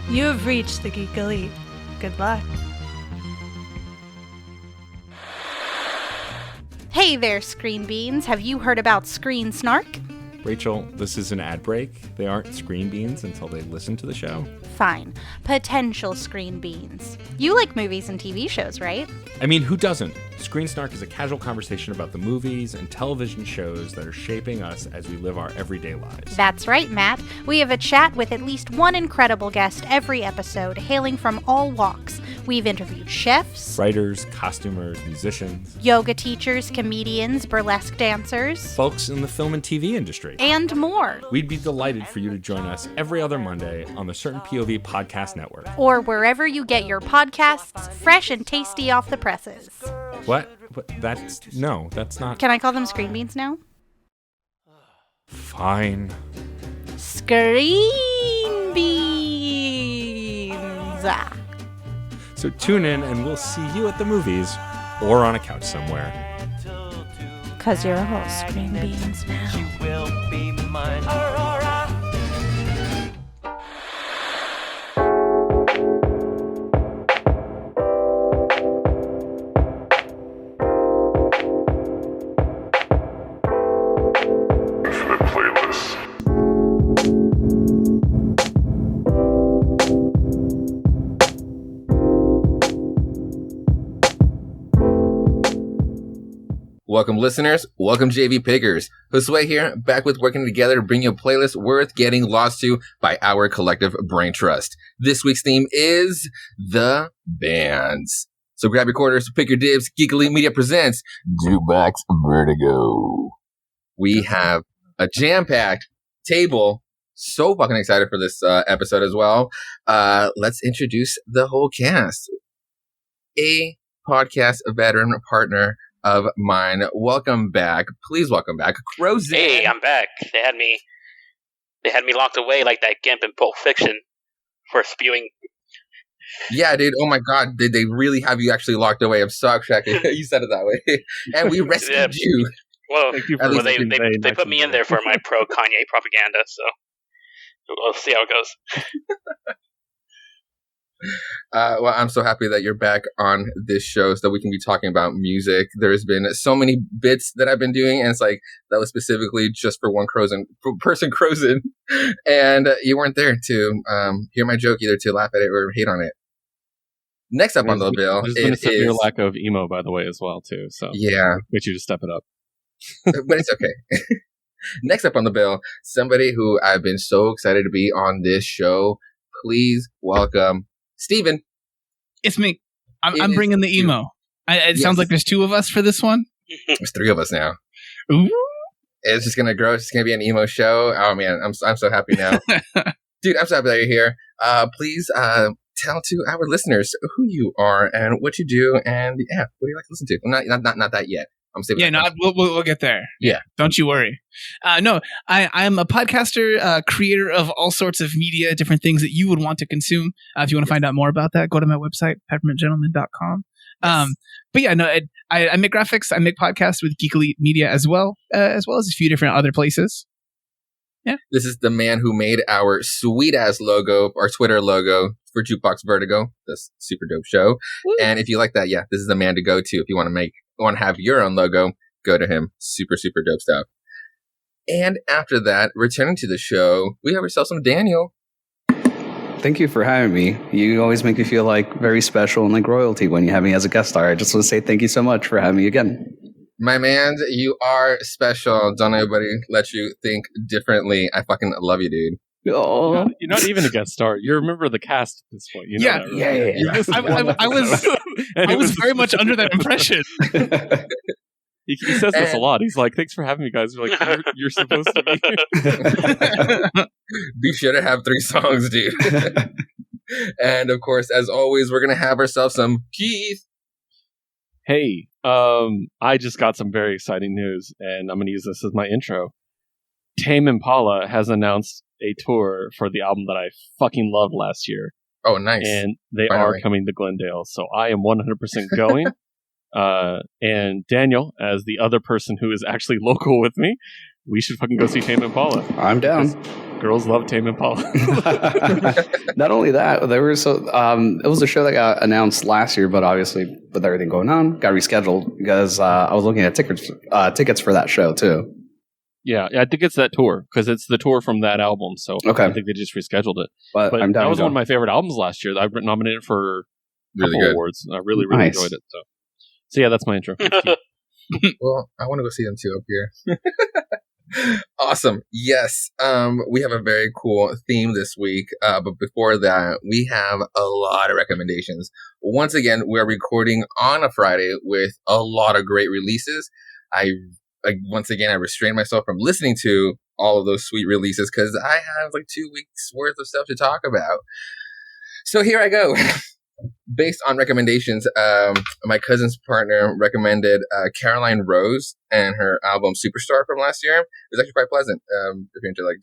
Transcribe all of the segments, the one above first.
You have reached the Geek Elite. Good luck. Hey there, Screen Beans. Have you heard about Screen Snark? Rachel, this is an ad break. They aren't Screen Beans until they listen to the show. Fine. Potential Screen Beans. You like movies and TV shows, right? I mean, who doesn't? Screen Snark is a casual conversation about the movies and television shows that are shaping us as we live our everyday lives. That's right, Matt. We have a chat with at least one incredible guest every episode, hailing from all walks. We've interviewed chefs, Writers, costumers, musicians, yoga teachers, comedians, burlesque dancers, folks in the film and TV industry, and more. We'd be delighted for you to join us every other Monday on the Certain POV Podcast Network. Or wherever you get your podcasts, fresh and tasty off the presses. What? That's not... Can I call them Screen Beans now? Fine. Screen Beans! So tune in and we'll see you at the movies or on a couch somewhere. 'Cause you're all Screen Beans now. You will be mine, Aurora. Welcome, listeners. Welcome, JV Pickers. Josue here, back with working together to bring you a playlist worth getting lost to by our collective brain trust. This week's theme is the bands. So grab your quarters, pick your dibs. Geek Elite Media presents Jukebox Vertigo. We have a jam-packed table. So fucking excited for this episode as well. Let's introduce the whole cast. A podcast veteran partner of mine. Welcome back. Please welcome back, Crozan. Hey, I'm back. They had me locked away like that Gimp in Pulp Fiction for spewing. Yeah, dude. Oh my God. Did they really have you actually locked away? I'm so excited. You said it that way. And we rescued you. Well, Thank you well they put me in there for my pro-Kanye propaganda, so we'll see how it goes. Well, I'm so happy that you're back on this show so that we can be talking about music. There's been so many bits that I've been doing, and it's like that was specifically just for one person, Crozan, and you weren't there to hear my joke, either to laugh at it or hate on it. Next up on the bill, is your lack of emo, by the way, as well, too. So yeah, get you to step it up, but it's okay. Next up on the bill, somebody who I've been so excited to be on this show. Please welcome Steven. It's me. I'm bringing the emo. It sounds like there's two of us for this one. There's three of us now. Ooh. It's just gonna grow. It's just gonna be an emo show. Oh man, I'm so happy now, dude. I'm so happy that you're here. Please tell to our listeners who you are and what you do, and yeah, what do you like to listen to? Not that yet. I'm saving. Yeah, no, we'll get there. Yeah, don't you worry. No, I'm a podcaster, creator of all sorts of media, different things that you would want to consume. If you want to find out more about that, go to my website, peppermintgentleman.com. Yes. But yeah, no, I make graphics. I make podcasts with Geek Elite Media as well as a few different other places. Yeah, this is the man who made our sweet ass logo, our Twitter logo for Jukebox Vertigo. This super dope show. Woo. And if you like that, yeah, this is the man to go to if you want to have your own logo. Go to him. Super dope stuff. And after that, returning to the show, we have ourselves some Daniel. Thank you for having me. You always make me feel like very special and like royalty when you have me as a guest star. I just want to say thank you so much for having me again. My man, you are special. Don't anybody let you think differently. I fucking love you, dude. Oh. You're not even a guest star. You're a member of the cast at this point. You know yeah, that, right? I was very much under that impression. He says this a lot. He's like, "Thanks for having me, guys." We're like, "You're supposed to be here." Be sure to have 3 songs, dude. And of course, as always, we're gonna have ourselves some Keith. Hey, I just got some very exciting news, and I'm going to use this as my intro. Tame Impala has announced a tour for the album that I fucking loved last year. Oh, nice. And they are coming to Glendale, so I am 100% going. And Daniel, as the other person who is actually local with me, we should fucking go see Tame Impala. I'm down. Girls love Tame Impala. Not only that, there was it was a show that got announced last year, but obviously with everything going on, got rescheduled because I was looking at tickets for that show too. Yeah, I think it's that tour because it's the tour from that album. So Okay. I think they just rescheduled it. But I'm down that was to one of go. my favorite albums last year. I got nominated for a Really couple good. awards. I really Nice. enjoyed it. So yeah, that's my intro. Well, I want to go see them too up here. Awesome. Yes. We have a very cool theme this week. But before that, we have a lot of recommendations. Once again, we're recording on a Friday with a lot of great releases. Once again, I restrained myself from listening to all of those sweet releases because I have like 2 weeks worth of stuff to talk about. So here I go. Based on recommendations, my cousin's partner recommended Caroline Rose and her album Superstar from last year. It was actually quite pleasant. If you're into like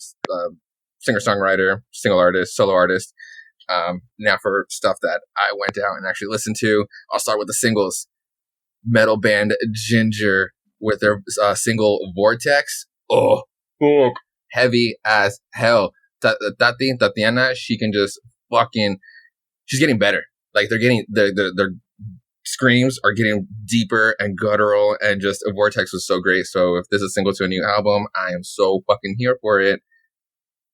singer-songwriter, single artist, solo artist. Now for stuff that I went out and actually listened to, I'll start with the singles. Metal band Ginger with their single Vortex. Oh, heavy as hell. Tatiana, she can just fucking, she's getting better. Like their screams are getting deeper and guttural, and just Vortex was so great. So if this is a single to a new album, I am so fucking here for it.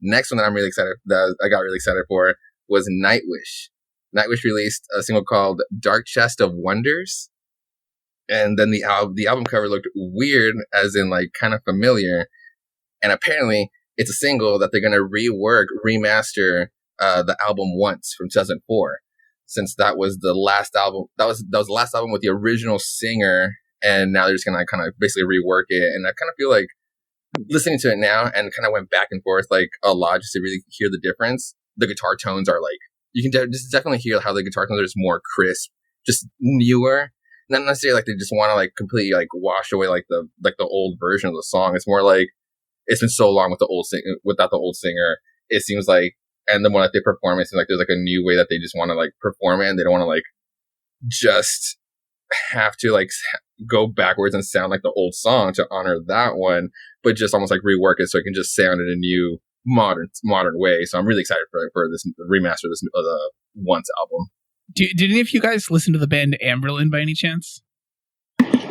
Next one that I'm really excited, that I got really excited for, was Nightwish. Nightwish released a single called Dark Chest of Wonders. And then the album cover looked weird, as in like kind of familiar. And apparently it's a single that they're going to remaster the album Once from 2004. Since that was the last album, that was the last album with the original singer. And now they're just going to kind of basically rework it. And I kind of feel like listening to it now and kind of went back and forth like a lot just to really hear the difference. The guitar tones are like, you can just definitely hear how the guitar tones are just more crisp, just newer. Not necessarily like they just want to like completely like wash away like the old version of the song. It's more like it's been so long without the old singer. It seems like, and the more that they perform, it seems like there's like a new way that they just want to like perform it, and they don't want to like just have to like go backwards and sound like the old song to honor that one, but just almost like rework it so it can just sound in a new modern way. So I'm really excited for this remaster of the Once album. Did any of you guys listen to the band Amberlin by any chance?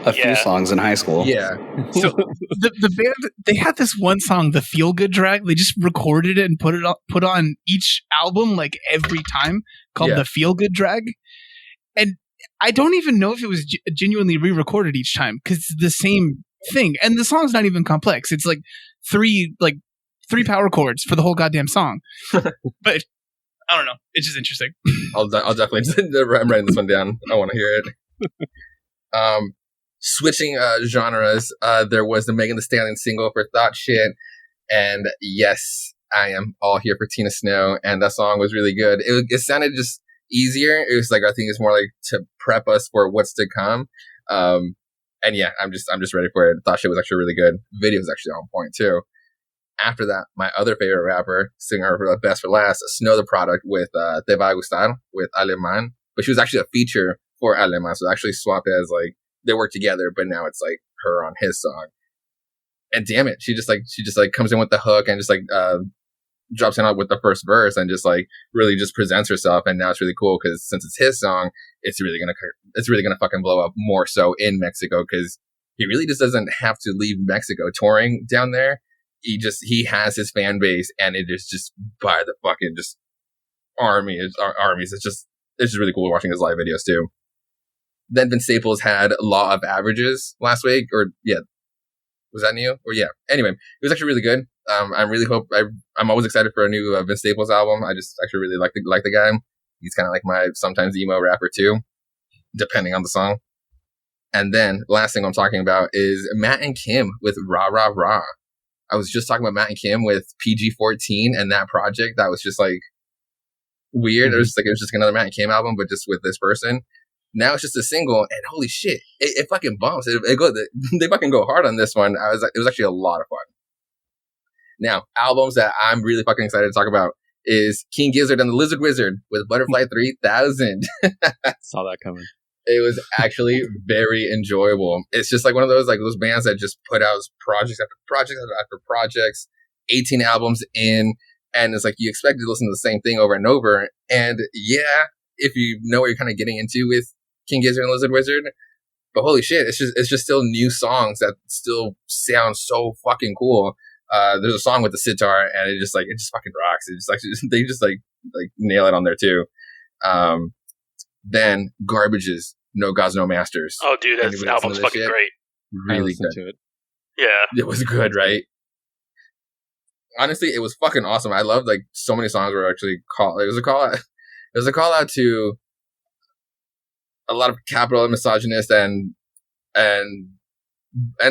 A few songs in high school. Yeah. So the band, they had this one song, the Feel Good Drag. They just recorded it and put on each album like every time, called the Feel Good Drag. And I don't even know if it was genuinely re-recorded each time because it's the same thing. And the song's not even complex. It's like three power chords for the whole goddamn song. But I don't know. It's just interesting. I'll definitely. I'm writing this one down. I want to hear it. Switching genres, there was the Megan Thee Stallion single for Thought Shit, and yes, I am all here for Tina Snow, and that song was really good. It sounded just easier. It was like, I think it's more like to prep us for what's to come. And yeah, I'm just ready for it. Thought Shit was actually really good. Video was actually on point too. After that, my other favorite rapper, singer for Best for Last, Snow the Product with Te Va a Gustar with Alemán. But she was actually a feature for Alemán, so actually swapped it as like they work together, but now it's like her on his song. And damn it, she just comes in with the hook and just like drops in with the first verse and just like really just presents herself. And now it's really cool because since it's his song, it's really gonna fucking blow up more so in Mexico, because he really just doesn't have to leave Mexico touring down there. He has his fan base, and it is just by the fucking just armies. It's just really cool watching his live videos too. Then Vince Staples had Law of Averages last week, was that new? Or yeah. Anyway, it was actually really good. I'm always excited for a new Vince Staples album. I just actually really like the guy. He's kind of like my sometimes emo rapper too, depending on the song. And then last thing I'm talking about is Matt and Kim with Rah Rah Rah. I was just talking about Matt and Kim with PG-14 and that project. That was just like weird. Mm-hmm. It was just another Matt and Kim album, but just with this person. Now it's just a single, and holy shit, it fucking bumps. They fucking go hard on this one. It was actually a lot of fun. Now, albums that I'm really fucking excited to talk about is King Gizzard and the Lizard Wizard with Butterfly 3000. Saw that coming. It was actually very enjoyable. It's just like one of those bands that just put out projects after projects after projects, 18 albums in. And it's like you expect to listen to the same thing over and over. And yeah, if you know what you're kind of getting into with King Gizzard and Lizard Wizard, but holy shit, it's just still new songs that still sound so fucking cool. There's a song with the sitar, and it just fucking rocks. It's like they just like nail it on there too. Then Garbage's No Gods No Masters. Oh, dude, that album's fucking great. Really good. To it. Yeah, it was good, right? Honestly, it was fucking awesome. I loved like so many songs were actually call. It was a call out. It was a call out to a lot of capital and misogynist and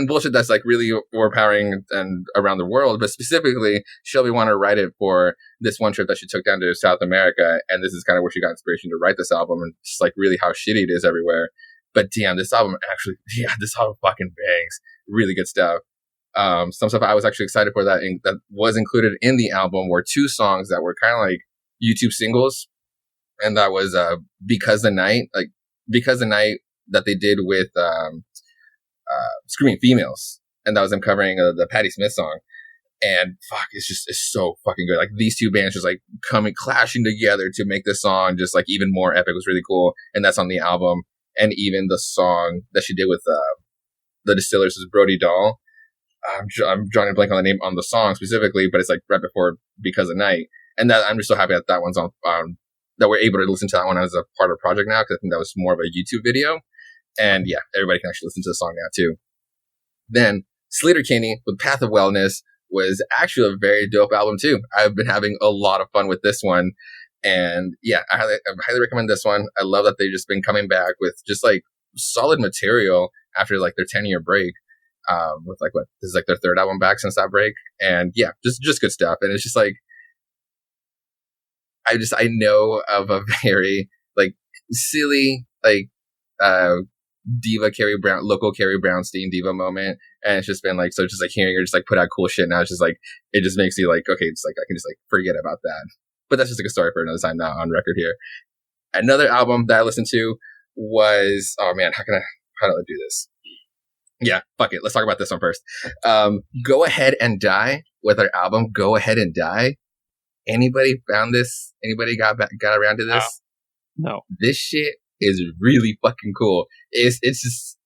bullshit that's like really overpowering and around the world. But specifically, Shelby wanted to write it for this one trip that she took down to South America, and this is kind of where she got inspiration to write this album, and just like really how shitty it is everywhere. But damn, this album fucking bangs. Really good stuff. Some stuff I was actually excited for that was included in the album were 2 songs that were kind of like YouTube singles, and that was Because the Night that they did with Screaming Females, and that was them covering the Patti Smith song. And fuck, it's so fucking good. Like these 2 bands just like clashing together to make this song just like even more epic. It was really cool, and that's on the album. And even the song that she did with the Distillers is Brody Dahl. I'm drawing a blank on the name on the song specifically, but it's like right before Because of Night, and that I'm just so happy that one's on. That we're able to listen to that one as a part of the project now, because I think that was more of a YouTube video, and yeah, everybody can actually listen to the song now too. Then Sleater Kinney with Path of Wellness was actually a very dope album too. I've been having a lot of fun with this one, and yeah, I highly recommend this one. I love that they've just been coming back with just like solid material after like their 10-year break. With like this is like their 3rd album back since that break, and yeah, just good stuff. And it's just like I know of a very like silly like diva local Carrie Brownstein diva moment, and it's just been like so just like hearing her just like put out cool shit now. It's just like it just makes you like okay, it's like I can just like forget about that. But that's just like a story for another time, not on record here. Another album that I listened to was how do I do this? Yeah, fuck it. Let's talk about this one first. Go Ahead and Die with their album Go Ahead and Die. Anybody found this? Anybody got around to this? No. This shit is really fucking cool. It's just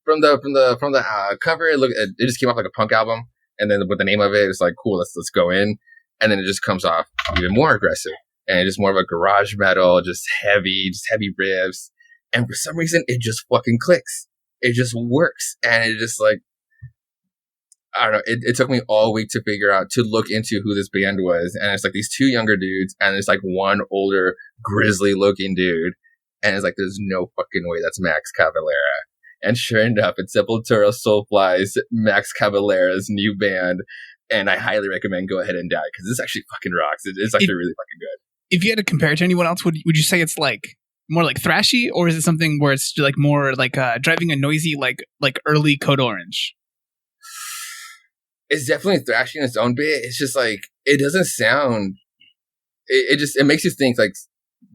from the cover. It just came off like a punk album, and then with the name of it, it's like cool. Let's go in, and then it just comes off even more aggressive, and it's just more of a garage metal, just heavy riffs, and for some reason it just fucking clicks. It just works, and it just like I don't know. It took me all week to figure out to look into who this band was, and it's like these 2 younger dudes, and it's like one older grizzly looking dude, and it's like there's no fucking way that's Max Cavalera. And sure enough, it's Sepultura Soulfly's Max Cavalera's new band, and I highly recommend Go Ahead and Die because this actually fucking rocks. It's actually really fucking good. If you had to compare it to anyone else, would you say it's like more like thrashy, or is it something where it's like more like driving a noisy like early Code Orange? It's definitely thrashy in its own bit. It's just like it doesn't sound. It makes you think like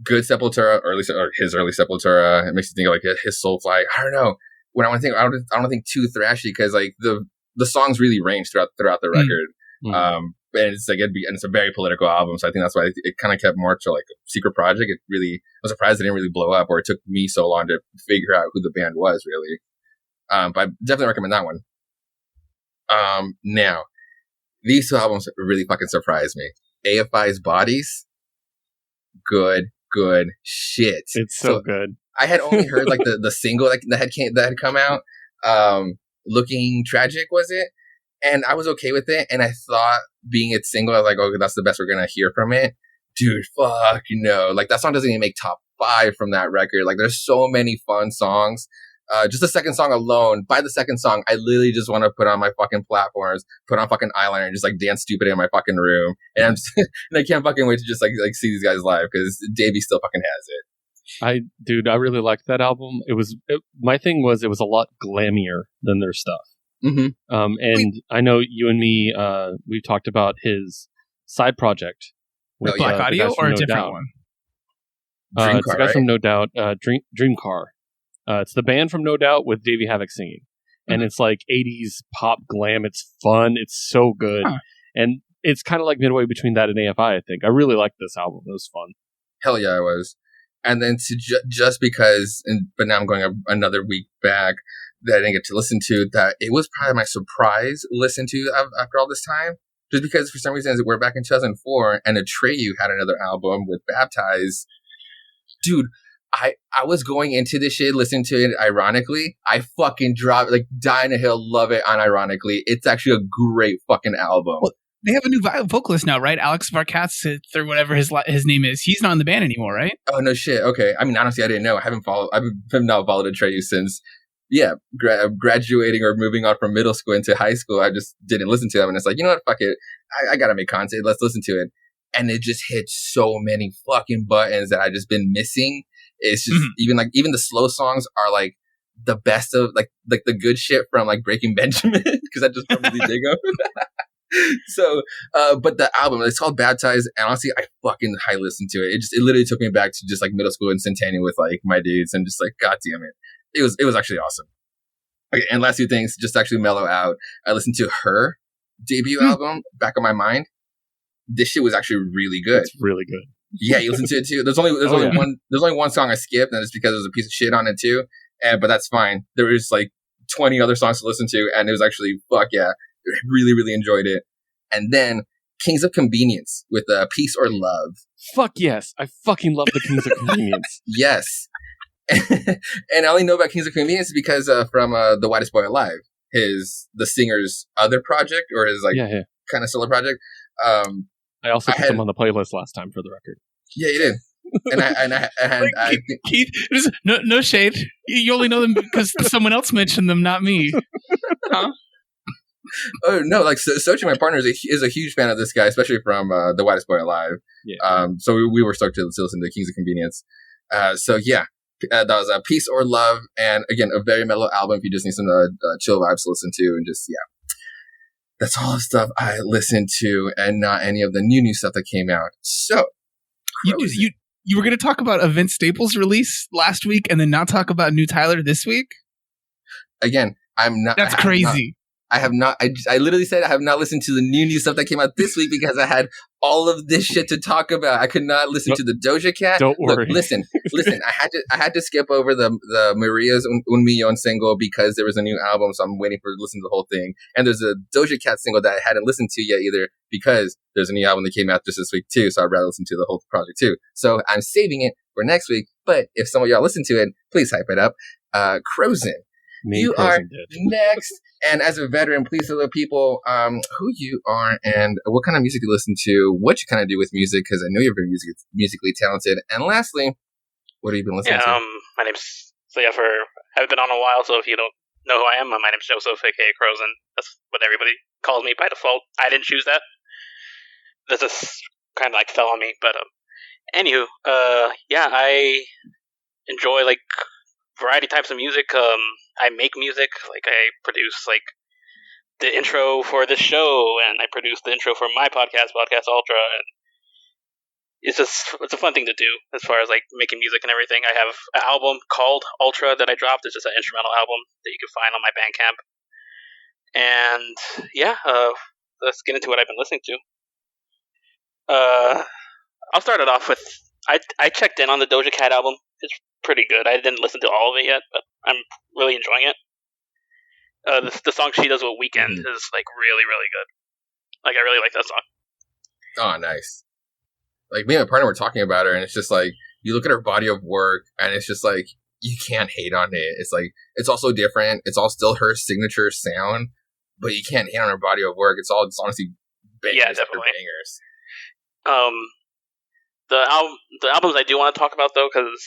good Sepultura, or his early Sepultura. It makes you think of like his Soulfly. I don't know. When I want to think, I don't think too thrashy because like the songs really range throughout the record. And it's like it's a very political album, so I think that's why it kind of kept more to like a secret project. It really, I'm surprised it didn't really blow up, or it took me so long to figure out who the band was really. But I definitely recommend that one. Now, these 2 albums really fucking surprised me. AFI's Bodies, good shit. It's so good. I had only heard like the single that had come out. Looking Tragic was it? And I was okay with it, and I thought being its single, I was like, okay, that's the best we're gonna hear from it. Dude, fuck no. Like that song doesn't even make top 5 from that record. Like there's so many fun songs. Just the second song alone, by the second song, I literally just want to put on my fucking platforms, put on fucking eyeliner, and just like dance stupid in my fucking room. And I'm just, and I can't fucking wait to just like see these guys live because Davey still fucking has it. I really liked that album. My thing was it was a lot glammier than their stuff. Mm-hmm. And I know you and me, we've talked about his side project with Black Audio or a different one. It's the guys from No Doubt, Dream Car. It's the band from No Doubt with Davey Havok singing. And it's like 80s pop glam. It's fun. It's so good. Huh. And it's kind of like midway between that and AFI, I think. I really liked this album. It was fun. Hell yeah, I was. And then to just because, but now I'm going another week back that I didn't get to listen to, that it was probably my surprise listen to after all this time. Just because for some reason we're back in 2004 and Atreyu had another album with Baptize. Dude, I was going into this shit listening to it ironically. I fucking dropped, like, Die on a Hill, love it unironically. It's actually a great fucking album. Well, they have a new vocalist now, right? Alex Varkatz, or whatever his name is. He's not in the band anymore, right? Oh, no shit. Okay. I mean, honestly, I didn't know. I've not followed Atreyu since, graduating or moving on from middle school into high school. I just didn't listen to them. And it's like, you know what? Fuck it. I gotta make content. Let's listen to it. And it just hit so many fucking buttons that I just been missing. It's just even the slow songs are like the best of like the good shit from like Breaking Benjamin, because I just don't really dig them. So, but the album, it's called Baptized, and honestly, I fucking high listened to it. It literally took me back to just like middle school in Centennial with like my dudes, and just like, god damn it, it was actually awesome. Okay, and last few things, just to actually mellow out, I listened to her debut album, Back of My Mind. This shit was actually really good. It's really good. Yeah, you listen to it too. There's only one song I skipped, and it's because there's a piece of shit on it too. But that's fine. There was like 20 other songs to listen to, and it was actually fuck yeah, really really enjoyed it. And then Kings of Convenience with Peace or Love. Fuck yes, I fucking love the Kings of Convenience. Yes, and I only know about Kings of Convenience because from The Whitest Boy Alive, the singer's other project, or his kind of solo project. I also put them on the playlist last time, for the record. Yeah, you did. And Keith, no shade. You only know them because someone else mentioned them, not me. Huh? Oh no! Like Sochi, my partner, is a huge fan of this guy, especially from The Whitest Boy Alive. Yeah. So we were stoked to listen to Kings of Convenience. So yeah, that was Peace or Love, and again, a very mellow album if you just need some chill vibes to listen to, and just that's all the stuff I listened to, and not any of the new stuff that came out. So, you were going to talk about a Vince Staples release last week, and then not talk about new Tyler this week? Again, I'm not. That's crazy. I have not. I literally said I have not listened to the new stuff that came out this week because I had all of this shit to talk about. I could not listen to the Doja Cat. Don't worry. Look, listen. I had to skip over the Maria's Un Millón single because there was a new album, so I'm waiting to listen to the whole thing. And there's a Doja Cat single that I hadn't listened to yet either because there's a new album that came out just this week too. So I'd rather listen to the whole project too. So I'm saving it for next week. But if some of y'all listen to it, please hype it up. Crozen. You are next. And as a veteran, please tell the people who you are and what kind of music you listen to, what you kind of do with music, because I know you're very musically talented. And lastly, what have you been listening to? My name's I haven't been on a while, so if you don't know who I am, my name's Joseph, aka Crozen. That's what everybody calls me by default. I didn't choose that. This just kind of like fell on me, but anywho, I enjoy like variety types of music. I make music, like I produce like the intro for this show, and I produce the intro for my podcast Ultra, and it's a fun thing to do as far as like making music and everything. I have an album called Ultra that I dropped. It's just an instrumental album that you can find on my Bandcamp. And let's get into what I've been listening to. I'll start it off with I checked in on the Doja Cat album. It's pretty good. I didn't listen to all of it yet, but I'm really enjoying it. The song she does with Weeknd is like really, really good. Like I really like that song. Oh, nice. Like me and my partner were talking about her, and it's just like you look at her body of work, and it's just like you can't hate on it. It's like it's also different. It's all still her signature sound, but you can't hate on her body of work. It's honestly bangers. Yeah, definitely bangers. The albums I do want to talk about though, because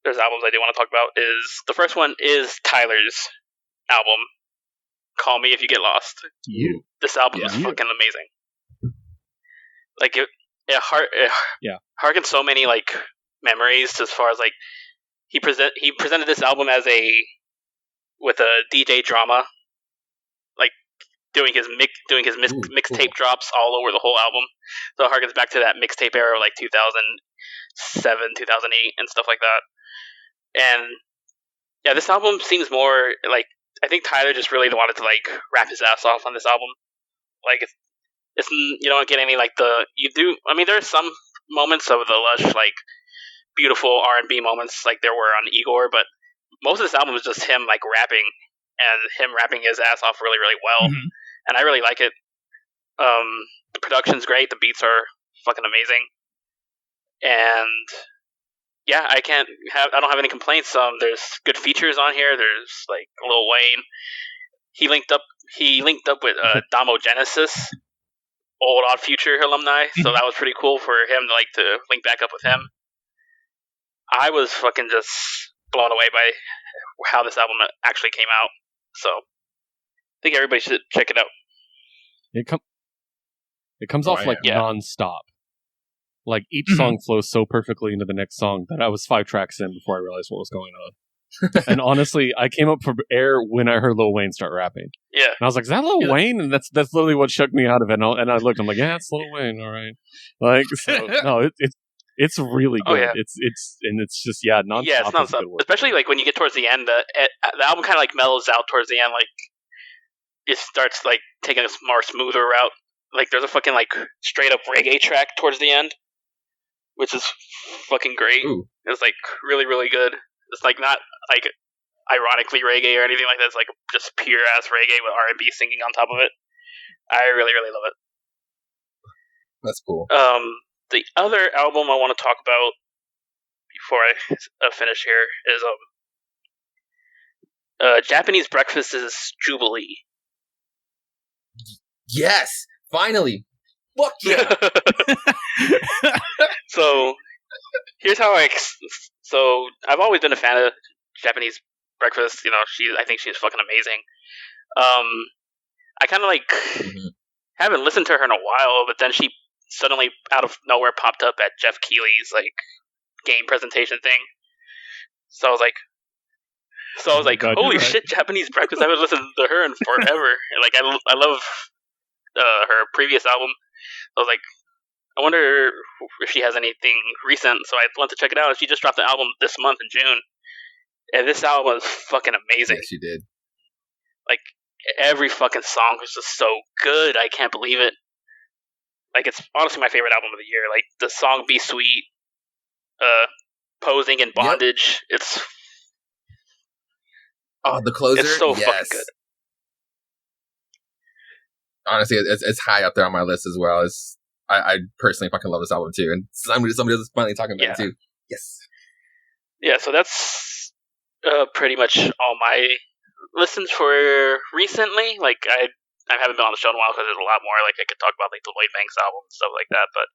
there's albums I do want to talk about. Is the first one is Tyler's album, "Call Me If You Get Lost." This album is fucking amazing. Like it harkens so many like memories as far as like he presented this album with a DJ drama, like doing his mixtape drops all over the whole album. So it harkens back to that mixtape era, like 2007, 2008, and stuff like that. And yeah, this album seems more like I think Tyler just really wanted to like rap his ass off on this album. Like you don't get any like you do. I mean, there's some moments of the lush like beautiful R&B moments like there were on Igor, but most of this album is just him like rapping and him rapping his ass off really really well, and I really like it. The production's great, the beats are fucking amazing, and yeah, I don't have any complaints. There's good features on here. There's like Lil Wayne. He linked up with Damo Genesis, old Odd Future alumni, so that was pretty cool for him to link back up with him. I was fucking just blown away by how this album actually came out, so I think everybody should check it out. It comes off non-stop. Like, each song flows so perfectly into the next song that I was 5 tracks in before I realized what was going on. And honestly, I came up for air when I heard Lil Wayne start rapping. Yeah. And I was like, is that Lil Wayne? And that's literally what shook me out of it. And I looked, I'm like, yeah, it's Lil Wayne, all right. Like, so, no, it's really good. Oh, yeah. It's just, non-stop. Yeah, it's non-stop. Especially, like, when you get towards the end, the album kind of, like, mellows out towards the end. Like, it starts, like, taking a more smoother route. Like, there's a fucking, like, straight-up reggae track towards the end, which is fucking great. Ooh. It's, like, really, really good. It's, like, not, like, ironically reggae or anything like that. It's, like, just pure-ass reggae with R&B singing on top of it. I really, really love it. That's cool. The other album I want to talk about before I finish here is Japanese Breakfast's Jubilee. Yes! Finally! Fuck yeah! So, here's how So, I've always been a fan of Japanese Breakfast. You know, I think she's fucking amazing. I kind of haven't listened to her in a while, but then she suddenly out of nowhere popped up at Jeff Keighley's like game presentation thing. So I was like, holy shit, Japanese Breakfast! I haven't listened to her in forever. Like I love her previous album. I was like, I wonder if she has anything recent. So I went to check it out. She just dropped an album this month in June, and this album is fucking amazing. Yes, she did. Like every fucking song was just so good. I can't believe it. Like, it's honestly my favorite album of the year. Like, the song Be Sweet, Posing in Bondage, It's... Oh, the closer? It's so fucking good. Honestly, it's high up there on my list as well. I personally fucking love this album, too. And somebody was finally talking about it, too. Yes. Yeah, so that's pretty much all my listens for recently. Like, I haven't been on the show in a while because there's a lot more. Like I could talk about like the Lloyd Banks album and stuff like that, but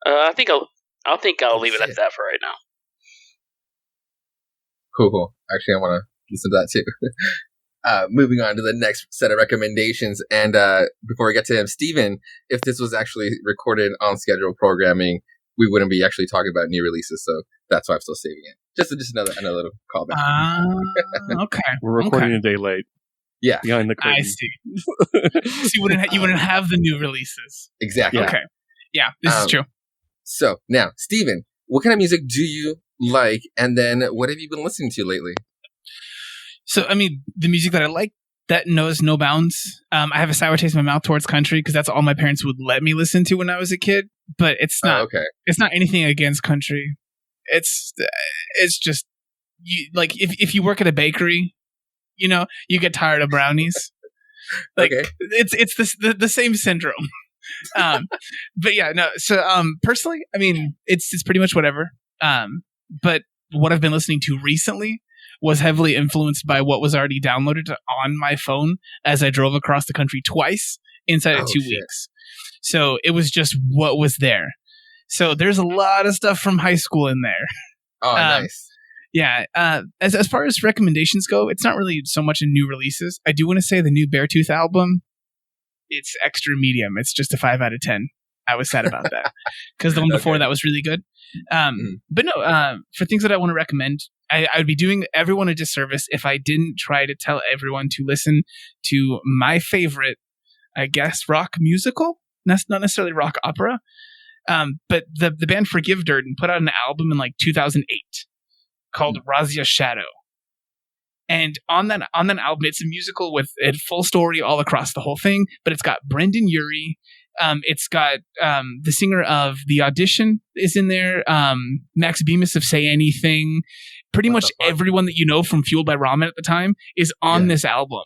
I think I'll leave it at that for right now. Cool. Actually, I want to listen to that too. Moving on to the next set of recommendations, and before we get to him, Steven, if this was actually recorded on scheduled programming, we wouldn't be actually talking about new releases. So that's why I'm still saving it. Just another little callback. Okay, we're recording a day late. Yeah, behind the curtain. I see. So you wouldn't have the new releases. Exactly. Okay. Yeah, this is true. So now, Steven, what kind of music do you like, and then what have you been listening to lately? So, I mean, the music that I like that knows no bounds. I have a sour taste in my mouth towards country because that's all my parents would let me listen to when I was a kid. But it's not. Okay. It's not anything against country. It's just if you work at a bakery. You know, you get tired of brownies. Like okay. It's the same syndrome. But yeah, no. So personally, I mean, it's pretty much whatever. But what I've been listening to recently was heavily influenced by what was already downloaded on my phone as I drove across the country twice inside of 2 weeks. So it was just what was there. So there's a lot of stuff from high school in there. Oh, nice. Yeah, as far as recommendations go, it's not really so much in new releases. I do want to say the new Beartooth album, it's extra medium. It's just a 5 out of 10. I was sad about that because the one before that was really good. But no, for things that I want to recommend, I would be doing everyone a disservice if I didn't try to tell everyone to listen to my favorite, I guess, rock musical. That's not necessarily rock opera, but the band Forgive Durden put out an album in like 2008. Called Razia Shadow. And on that album, it's a musical with a full story all across the whole thing, but it's got Brendan Urie It's got the singer of The Audition is in there. Max Bemis of Say Anything. Pretty much everyone that you know from Fueled by Ramen at the time is on this album.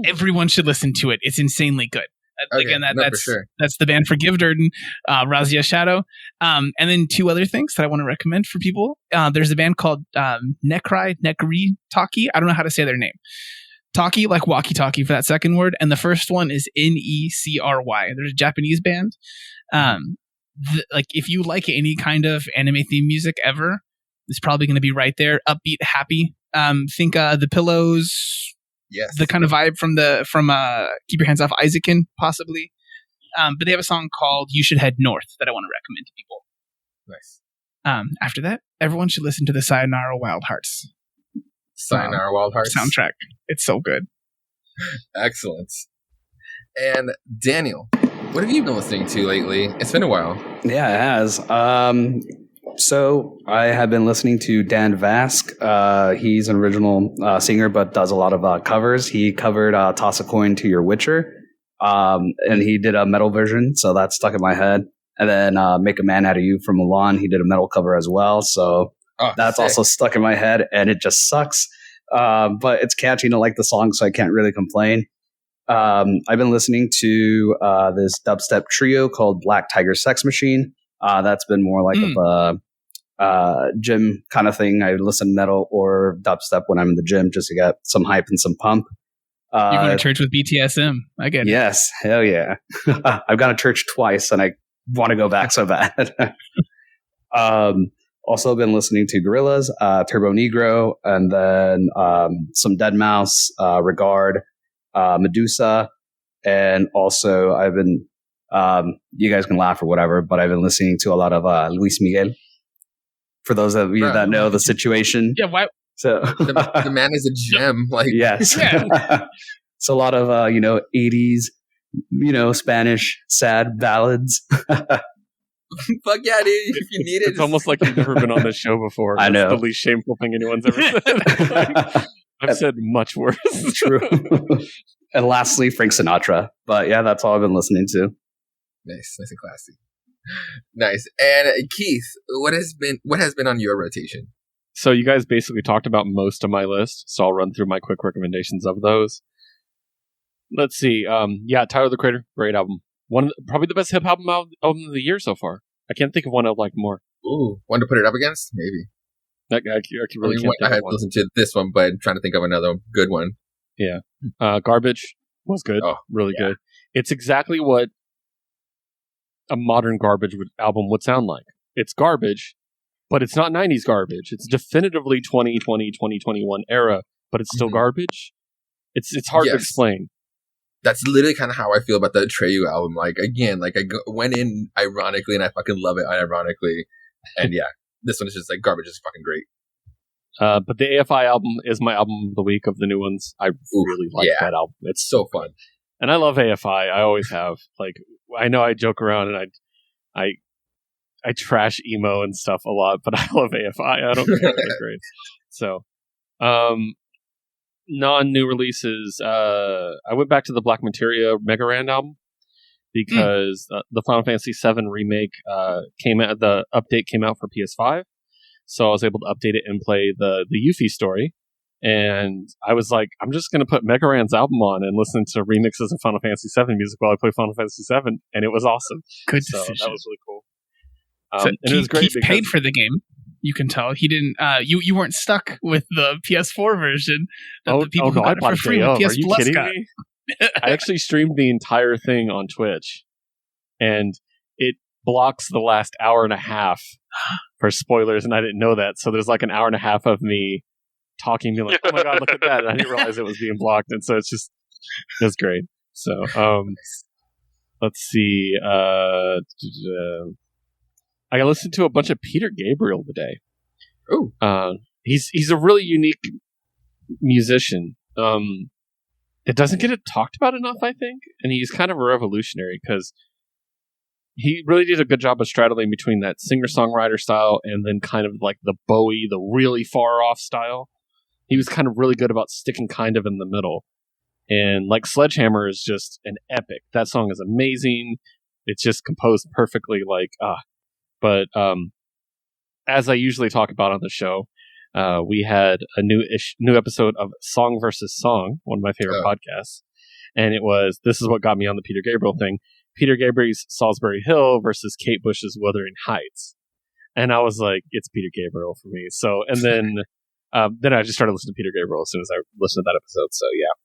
Everyone should listen to it. It's insanely good. Again, that's the band Forgive Durden, Razia Shadow. And then 2 other things that I want to recommend for people. There's a band called Nekri Taki. I don't know how to say their name. Taki, like walkie-talkie for that second word. And the first one is Necry. They're a Japanese band. Like, if you like any kind of anime theme music ever, it's probably going to be right there. Upbeat, happy. Think The Pillows. Yes. The kind of vibe from Keep Your Hands Off Isaacin, possibly. But they have a song called You Should Head North that I want to recommend to people. Nice. After that, everyone should listen to the Sayonara Wild Hearts. Sayonara Wild Hearts soundtrack. It's so good. Excellent. And Daniel, what have you been listening to lately? It's been a while. Yeah, it has. So I have been listening to Dan Vask. He's an original singer, but does a lot of covers. He covered Toss a Coin to Your Witcher, and he did a metal version, so that's stuck in my head. And then Make a Man Out of You from Milan, he did a metal cover as well, so that's also stuck in my head, and it just sucks. But it's catchy, and I like the song, so I can't really complain. I've been listening to this dubstep trio called Black Tiger Sex Machine. That's been more like a gym kind of thing. I listen to metal or dubstep when I'm in the gym just to get some hype and some pump. You're going to church with BTSM. I get it. Yes. Hell yeah. I've gone to church twice and I want to go back so bad. Also been listening to Gorillaz, Turbo Negro, and then some Deadmau5, Regard, Medusa. And also I've been, you guys can laugh or whatever, but I've been listening to a lot of Luis Miguel. For those of you that know the situation. Yeah, why? So the man is a gem. Like, yes. Yeah. It's a lot of 80s, Spanish sad ballads. Fuck yeah, dude! If you need it, it's almost like you've never been on this show before. I know. It's the least shameful thing anyone's ever said. I've said much worse. True. And lastly, Frank Sinatra. But yeah, that's all I've been listening to. Nice and classy. Nice. And Keith, what has been on your rotation? So you guys basically talked about most of my list, so I'll run through my quick recommendations of those. Let's see. Tyler, the Creator, great album. Probably the best hip hop album of the year so far. I can't think of one I'd like more. Ooh, one to put it up against? Maybe. I really can't think I of one. listened to this one, but I'm trying to think of another good one. Yeah. Garbage was good. Oh, really good. It's exactly what a modern Garbage album would sound like. It's garbage, but it's not 90s garbage. It's definitively 2020, 2021 era, but it's still garbage. It's hard to explain. That's literally kind of how I feel about the Atreyu album. Like, again, like went in ironically and I fucking love it unironically. And yeah, this one is just like garbage is fucking great. But the AFI album is my album of the week of the new ones. I really like that album. It's so fun. And I love AFI. I always have. Like, I know I joke around and I trash emo and stuff a lot, but I love AFI. I don't care. They're great. So, non-new releases. I went back to the Black Materia Mega Ran album because the Final Fantasy VII remake came out. The update came out for PS5, so I was able to update it and play the Yuffie story. And I was like, I'm just going to put Mega Ran's album on and listen to remixes of Final Fantasy VII music while I play Final Fantasy VII, and it was awesome. Good so decision. That was really cool. So and it was great. He paid for the game. You can tell he didn't. You weren't stuck with the PS4 version. The people who got it for free with PS Are you Plus kidding got. me? I actually streamed the entire thing on Twitch, and it blocks the last hour and a half for spoilers, and I didn't know that. So there's like an hour and a half of me talking, being like, "Oh my god, look at that!" And I didn't realize it was being blocked, and so it's great. So let's see. I listened to a bunch of Peter Gabriel today. Oh, he's a really unique musician. It doesn't get talked about enough, I think, and he's kind of a revolutionary because he really did a good job of straddling between that singer-songwriter style and then kind of like the Bowie, the really far-off style. He was kind of really good about sticking kind of in the middle. And like Sledgehammer is just an epic. That song is amazing. It's just composed perfectly. But as I usually talk about on the show, we had a new episode of Song versus Song, one of my favorite podcasts, and this is what got me on the Peter Gabriel thing. Peter Gabriel's Salisbury Hill versus Kate Bush's Wuthering Heights, and I was like, it's Peter Gabriel for me. So, and then I just started listening to Peter Gabriel as soon as I listened to that episode. So yeah.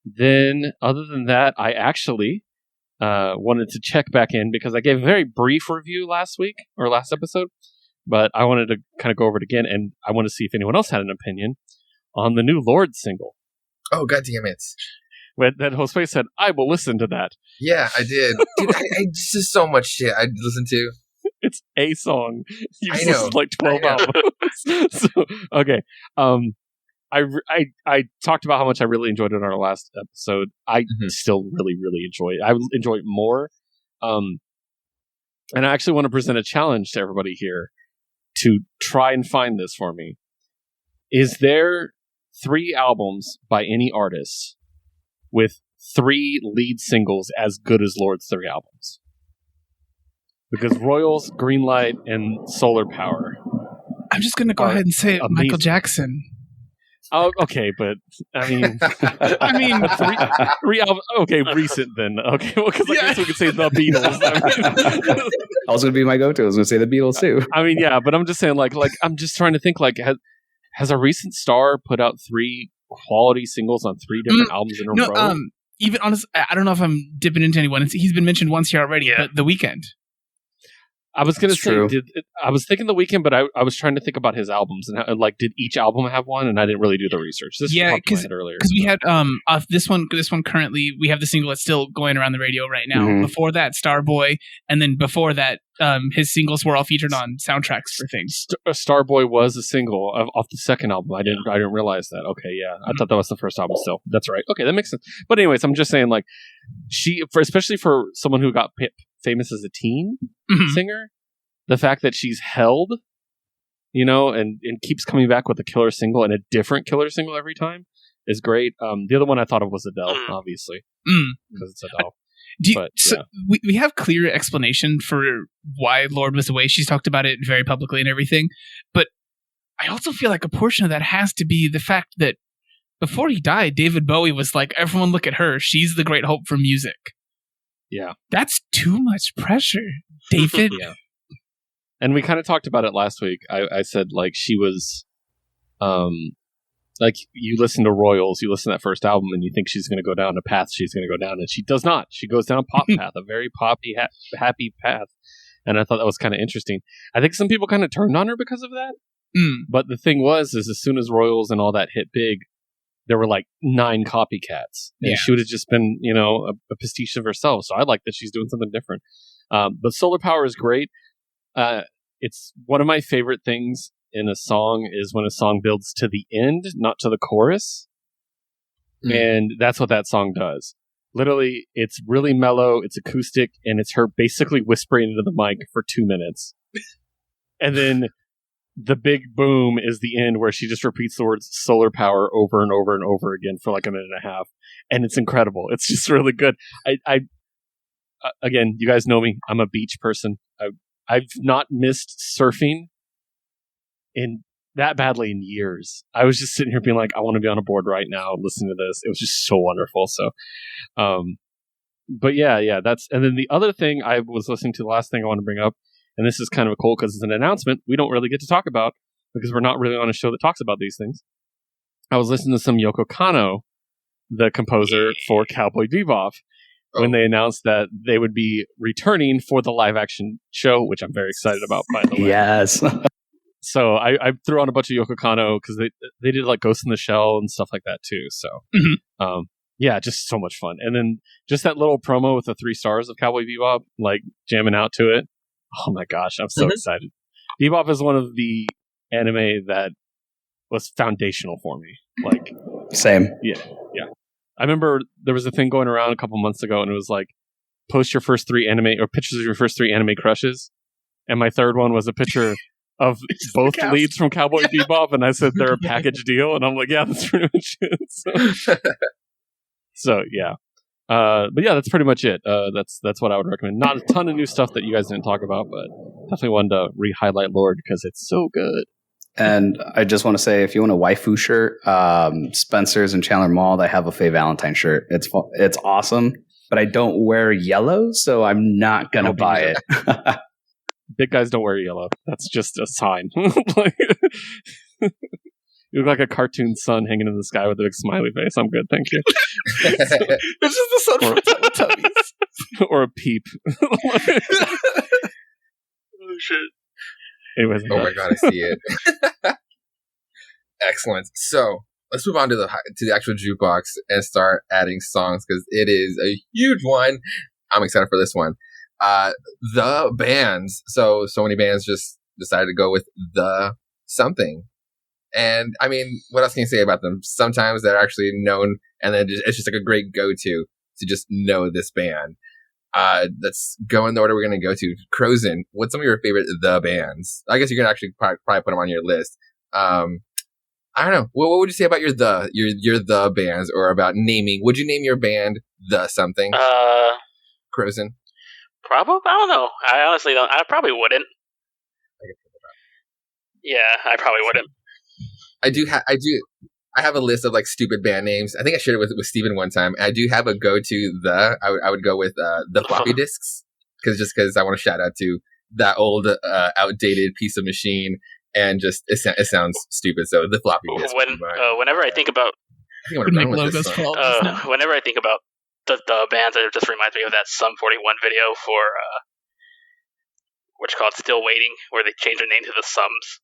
Then other than that, I actually wanted to check back in because I gave a very brief review last episode, but I wanted to kind of go over it again, and I want to see if anyone else had an opinion on the new Lorde single. Oh, God damn it. When that Josue said, I will listen to that. Yeah, I did. Dude, I just so much shit I listened to. It's a song. You I know. listened to like 12 albums. So, okay. I talked about how much I really enjoyed it in our last episode. I still really, really enjoy it. I enjoy it more. And I actually want to present a challenge to everybody here to try and find this for me. Is there 3 albums by any artist with 3 lead singles as good as Lorde's 3 albums? Because Royals, Greenlight, and Solar Power. I'm just going to go ahead and say amazing. Michael Jackson. Oh, okay, but I mean, three albums. Okay, recent then. Okay, well, because I guess we could say the Beatles. I mean, I was going to be my go-to. I was going to say the Beatles too. I mean, yeah, but I'm just saying, like I'm just trying to think, like, has a recent star put out 3 quality singles on 3 different albums in a row? Even honest, I don't know if I'm dipping into anyone. He's been mentioned once here already, but The Weeknd. I was going to say, I was thinking The Weeknd, but I was trying to think about his albums and how, like, did each album have one? And I didn't really do the research. This popped in my head earlier. Because we had this one currently, we have the single that's still going around the radio right now. Mm-hmm. Before that, Starboy, and then before that, his singles were all featured on soundtracks for things. Starboy was a single off the second album. I didn't realize that. Okay, yeah, I thought that was the first album. Still, that's right. Okay, that makes sense. But anyways, I'm just saying, like, especially for someone who got famous as a teen singer. The fact that she's held, and keeps coming back with a killer single and a different killer single every time is great. The other one I thought of was Adele, obviously, because it's Adele. We have clear explanation for why Lorde was away. She's talked about it very publicly and everything. But I also feel like a portion of that has to be the fact that before he died, David Bowie was like, everyone look at her. She's the great hope for music. Yeah. That's too much pressure, David. Yeah. And we kind of talked about it last week. I said, like, she was, like, you listen to Royals, you listen to that first album, and you think she's going to go down a path she's going to go down, and she does not. She goes down a pop path, a very poppy, happy path. And I thought that was kind of interesting. I think some people kind of turned on her because of that. But the thing is as soon as Royals and all that hit big, there were like 9 copycats. And she would have just been, a pastiche of herself. So I like that she's doing something different. But Solar Power is great. It's one of my favorite things in a song is when a song builds to the end, not to the chorus. And that's what that song does. Literally, it's really mellow, it's acoustic, and it's her basically whispering into the mic for 2 minutes. And then the big boom is the end where she just repeats the words solar power over and over and over again for like a minute and a half. And it's incredible. It's just really good. Again, you guys know me. I'm a beach person. I've not missed surfing in that badly in years. I was just sitting here being like, I want to be on a board right now, listening to this. It was just so wonderful. So, but yeah, that's, and then the other thing I was listening to, the last thing I want to bring up, and this is kind of cool because it's an announcement we don't really get to talk about because we're not really on a show that talks about these things. I was listening to some Yoko Kanno, the composer for Cowboy Bebop, when they announced that they would be returning for the live action show, which I'm very excited about, by the way. Yes. So I threw on a bunch of Yoko Kanno because they did like Ghost in the Shell and stuff like that too. So yeah, just so much fun. And then just that little promo with the 3 stars of Cowboy Bebop, like jamming out to it. Oh my gosh, I'm so excited. Bebop is one of the anime that was foundational for me. Like, same. Yeah. I remember there was a thing going around a couple months ago, and it was like, post your first 3 anime or pictures of your first 3 anime crushes. And my third one was a picture of both cast. leads from Cowboy Bebop, and I said they're a package deal, and I'm like, yeah, that's pretty much it. So yeah. But yeah, that's pretty much it. That's what I would recommend. Not a ton of new stuff that you guys didn't talk about, but definitely wanted to re-highlight Lord because it's so good. And I just want to say, if you want a waifu shirt, Spencer's and Chandler Mall, they have a Faye Valentine shirt. It's awesome, but I don't wear yellow, so I'm not gonna buy it. Big guys don't wear yellow. That's just a sign. Like, you look like a cartoon sun hanging in the sky with a big smiley face. I'm good, thank you. This is the sun from Teletubbies. Or a peep. Oh shit! Anyways, Oh my god, I see it. Excellent. So let's move on to the actual jukebox and start adding songs because it is a huge one. I'm excited for this one. The bands. So many bands just decided to go with the something. And I mean, what else can you say about them? Sometimes they're actually known, and then it's just like a great go-to to just know this band. Let's go in the order we're going to go to. Crozen, what's some of your favorite the bands? I guess you're going to actually probably put them on your list. I don't know. What would you say about your the bands, or about naming? Would you name your band the something? Crozen. Probably. I don't know. I honestly don't. I probably wouldn't. Yeah, I probably wouldn't. I have a list of like stupid band names. I think I shared it with Steven one time. I do have a go-to I would go with the floppy disks because I want to shout out to that old outdated piece of machine, and just it sounds stupid. So the floppy disk. Whenever I think about whenever I think about the bands, it just reminds me of that Sum 41 video for what's called Still Waiting, where they changed their name to the Sums.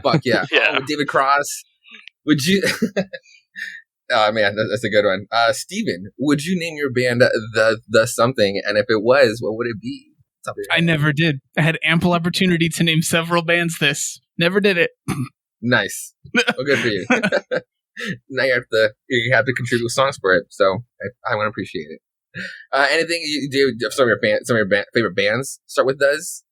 Fuck yeah. Yeah. Oh, David Cross. Would you oh man, that's a good one. Steven, would you name your band the something? And if it was, what would it be? I never did. I had ample opportunity to name several bands this. Never did it. Nice. Well, good for you. Now you have to contribute songs for it, so I want to appreciate it. Anything you do? Some of your favorite bands start with does?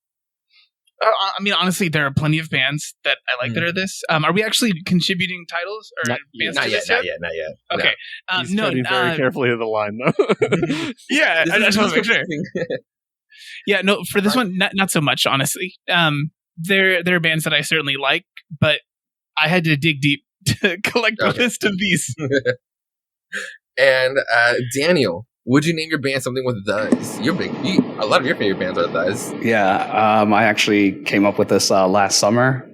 I mean, honestly, there are plenty of bands that I like that are this. Are we actually contributing titles or bands not to yet, this not yet. Okay. He's treading very carefully to the line, though. Yeah, I just want to make sure. Yeah, no, for this one, not so much, honestly. There are bands that I certainly like, but I had to dig deep to collect a list of these. And Daniel, would you name your band something with those? A lot of your favorite bands are those. Yeah, I actually came up with this last summer.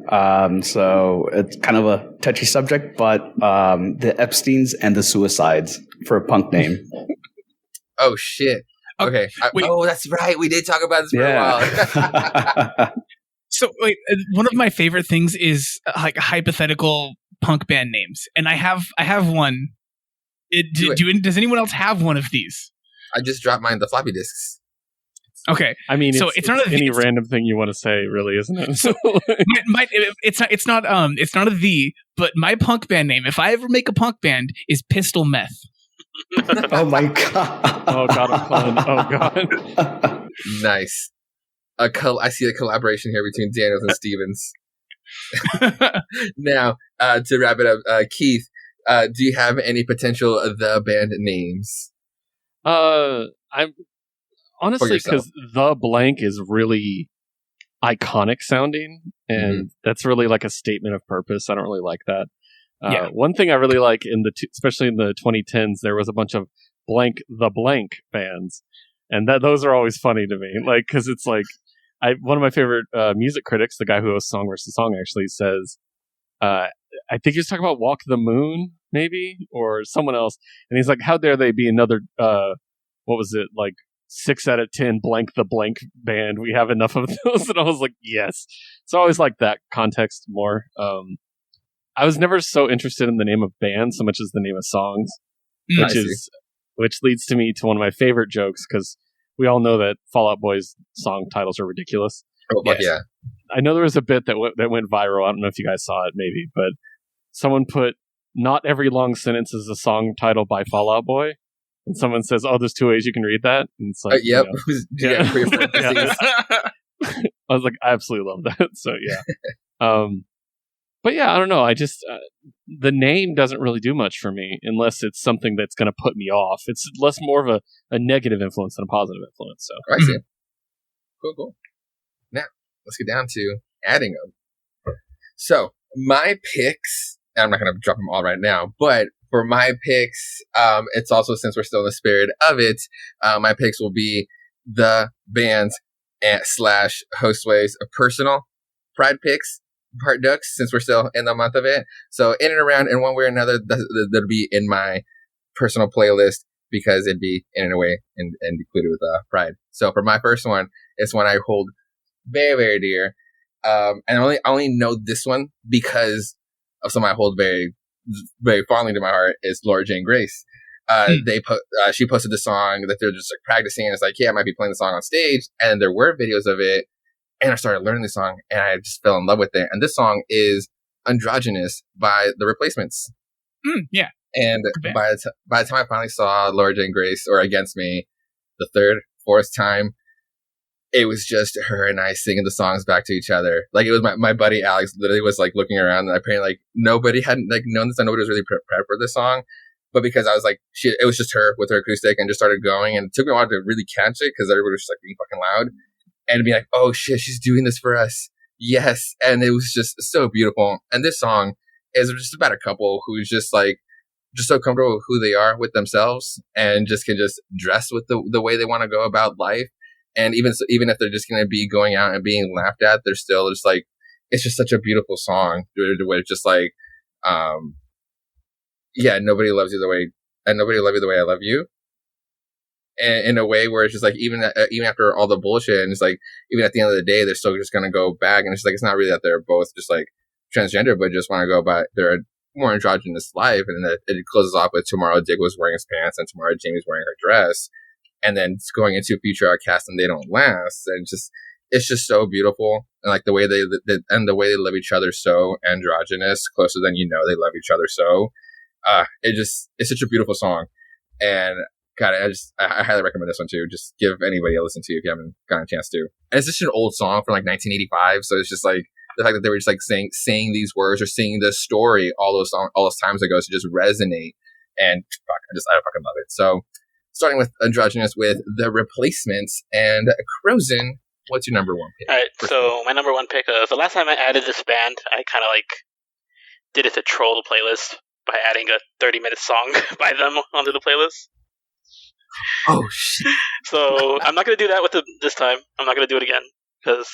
So it's kind of a touchy subject, but the Epsteins and the Suicides for a punk name. Oh, shit. Okay. That's right. We did talk about this for a while. So, wait, one of my favorite things is like hypothetical punk band names, and I have one. Does anyone else have one of these? I just dropped mine, the floppy disks. Okay, I mean, so it's not any random thing you want to say, really, isn't it? So it's not a the, but my punk band name, if I ever make a punk band, is Pistol Meth. Oh my god! Oh god, I'm fun. Oh god! Nice. I see a collaboration here between Daniels and Stevens. Now, to wrap it up, Keith, do you have any potential the band names? I'm honestly, because the blank is really iconic sounding, and that's really like a statement of purpose. I don't really like that. One thing I really like especially in the 2010s, there was a bunch of the blank bands, and those are always funny to me. Like, because it's like one of my favorite music critics, the guy who hosts Song vs. Song, actually says, I think he was talking about Walk the Moon, maybe, or someone else, and he's like, how dare they be another what was it, like 6 out of 10 blank the blank band? We have enough of those. And I was like, yes. So I always like that context more. I was never so interested in the name of band so much as the name of songs, which leads to me to one of my favorite jokes, because we all know that Fall Out Boy's song titles are ridiculous. Oh, yes. Yeah. I know there was a bit that went viral. I don't know if you guys saw it, maybe, but someone put, "Not every long sentence is a song title by Fall Out Boy." And someone says, "Oh, there's 2 ways you can read that." And it's like, yep. You know, I was like, I absolutely love that. So yeah. But yeah, I don't know. I just the name doesn't really do much for me unless it's something that's going to put me off. It's less more of a negative influence than a positive influence. So I see. Cool. Now let's get down to adding them. So my picks, and I'm not going to drop them all right now, but for my picks, it's also, since we're still in the spirit of it, my picks will be the band's / Josue's personal Pride picks. Part Dux, since we're still in the month of it. So in and around, in one way or another, that'll be in my personal playlist because it'd be in a way and included with Pride. So for my first one, it's one I hold very, very dear. And I only know this one because of something I hold very, very fondly to my heart is Laura Jane Grace. She posted the song that they're just like practicing, and it's like, yeah, I might be playing the song on stage, and there were videos of it. And I started learning the song, and I just fell in love with it. And this song is Androgynous by The Replacements. Yeah. And by the time I finally saw Laura Jane Grace, or Against Me, the third, fourth time, it was just her and I singing the songs back to each other. Like, it was my buddy Alex literally was like looking around, and apparently like nobody hadn't like known this. Nobody was really prepared for this song. But because I was like, it was just her with her acoustic and just started going. And it took me a while to really catch it because everybody was just like being fucking loud. And be like, oh shit, she's doing this for us. Yes. And it was just so beautiful. And this song is just about a couple who's just like, just so comfortable with who they are with themselves and just can just dress with the way they want to go about life. And even if they're just going to be going out and being laughed at, they're still just like, it's just such a beautiful song where it's just like, yeah, nobody loves you the way, and nobody will love you the way I love you. And in a way where it's just like, even after all the bullshit, and it's like, even at the end of the day, they're still just going to go back. And it's like, it's not really that they're both just like transgender, but just want to go about their more androgynous life. And then it closes off with tomorrow Dig was wearing his pants and tomorrow Jamie's wearing her dress. And then it's going into Future Outcast and They Don't Last. And it's just so beautiful. And like the way they love each other so androgynous, closer than you know, they love each other so. It's such a beautiful song. And God, I highly recommend this one too. Just give anybody a listen to if you haven't gotten a chance to. And it's just an old song from like 1985, so it's just like the fact that they were just like saying these words or singing this story all those times ago to just resonate. And fuck, I fucking love it. So starting with Androgynous with The Replacements and Crozen. What's your number one pick? All right, so my number one pick the last time I added this band, I kind of like did it to troll the playlist by adding a 30-minute song by them onto the playlist. Oh shit! So I'm not going to do that with this time. I'm not going to do it again because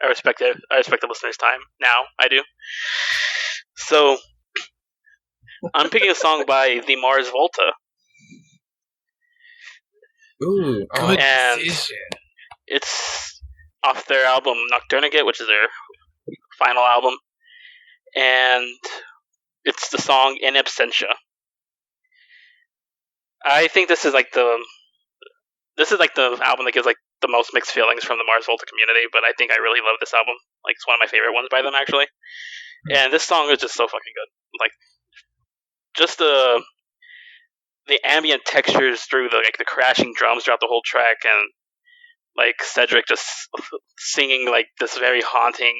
I respect the listeners' time. Now I do. So I'm picking a song by the Mars Volta. Ooh, good and decision. It's off their album Nocturnagate, which is their final album, and it's the song In Absentia. I think this is like the album that gives like the most mixed feelings from the Mars Volta community, but I think I really love this album. Like, it's one of my favorite ones by them, actually. And this song is just so fucking good. Like, just the ambient textures through the crashing drums throughout the whole track, and like Cedric just singing like this very haunting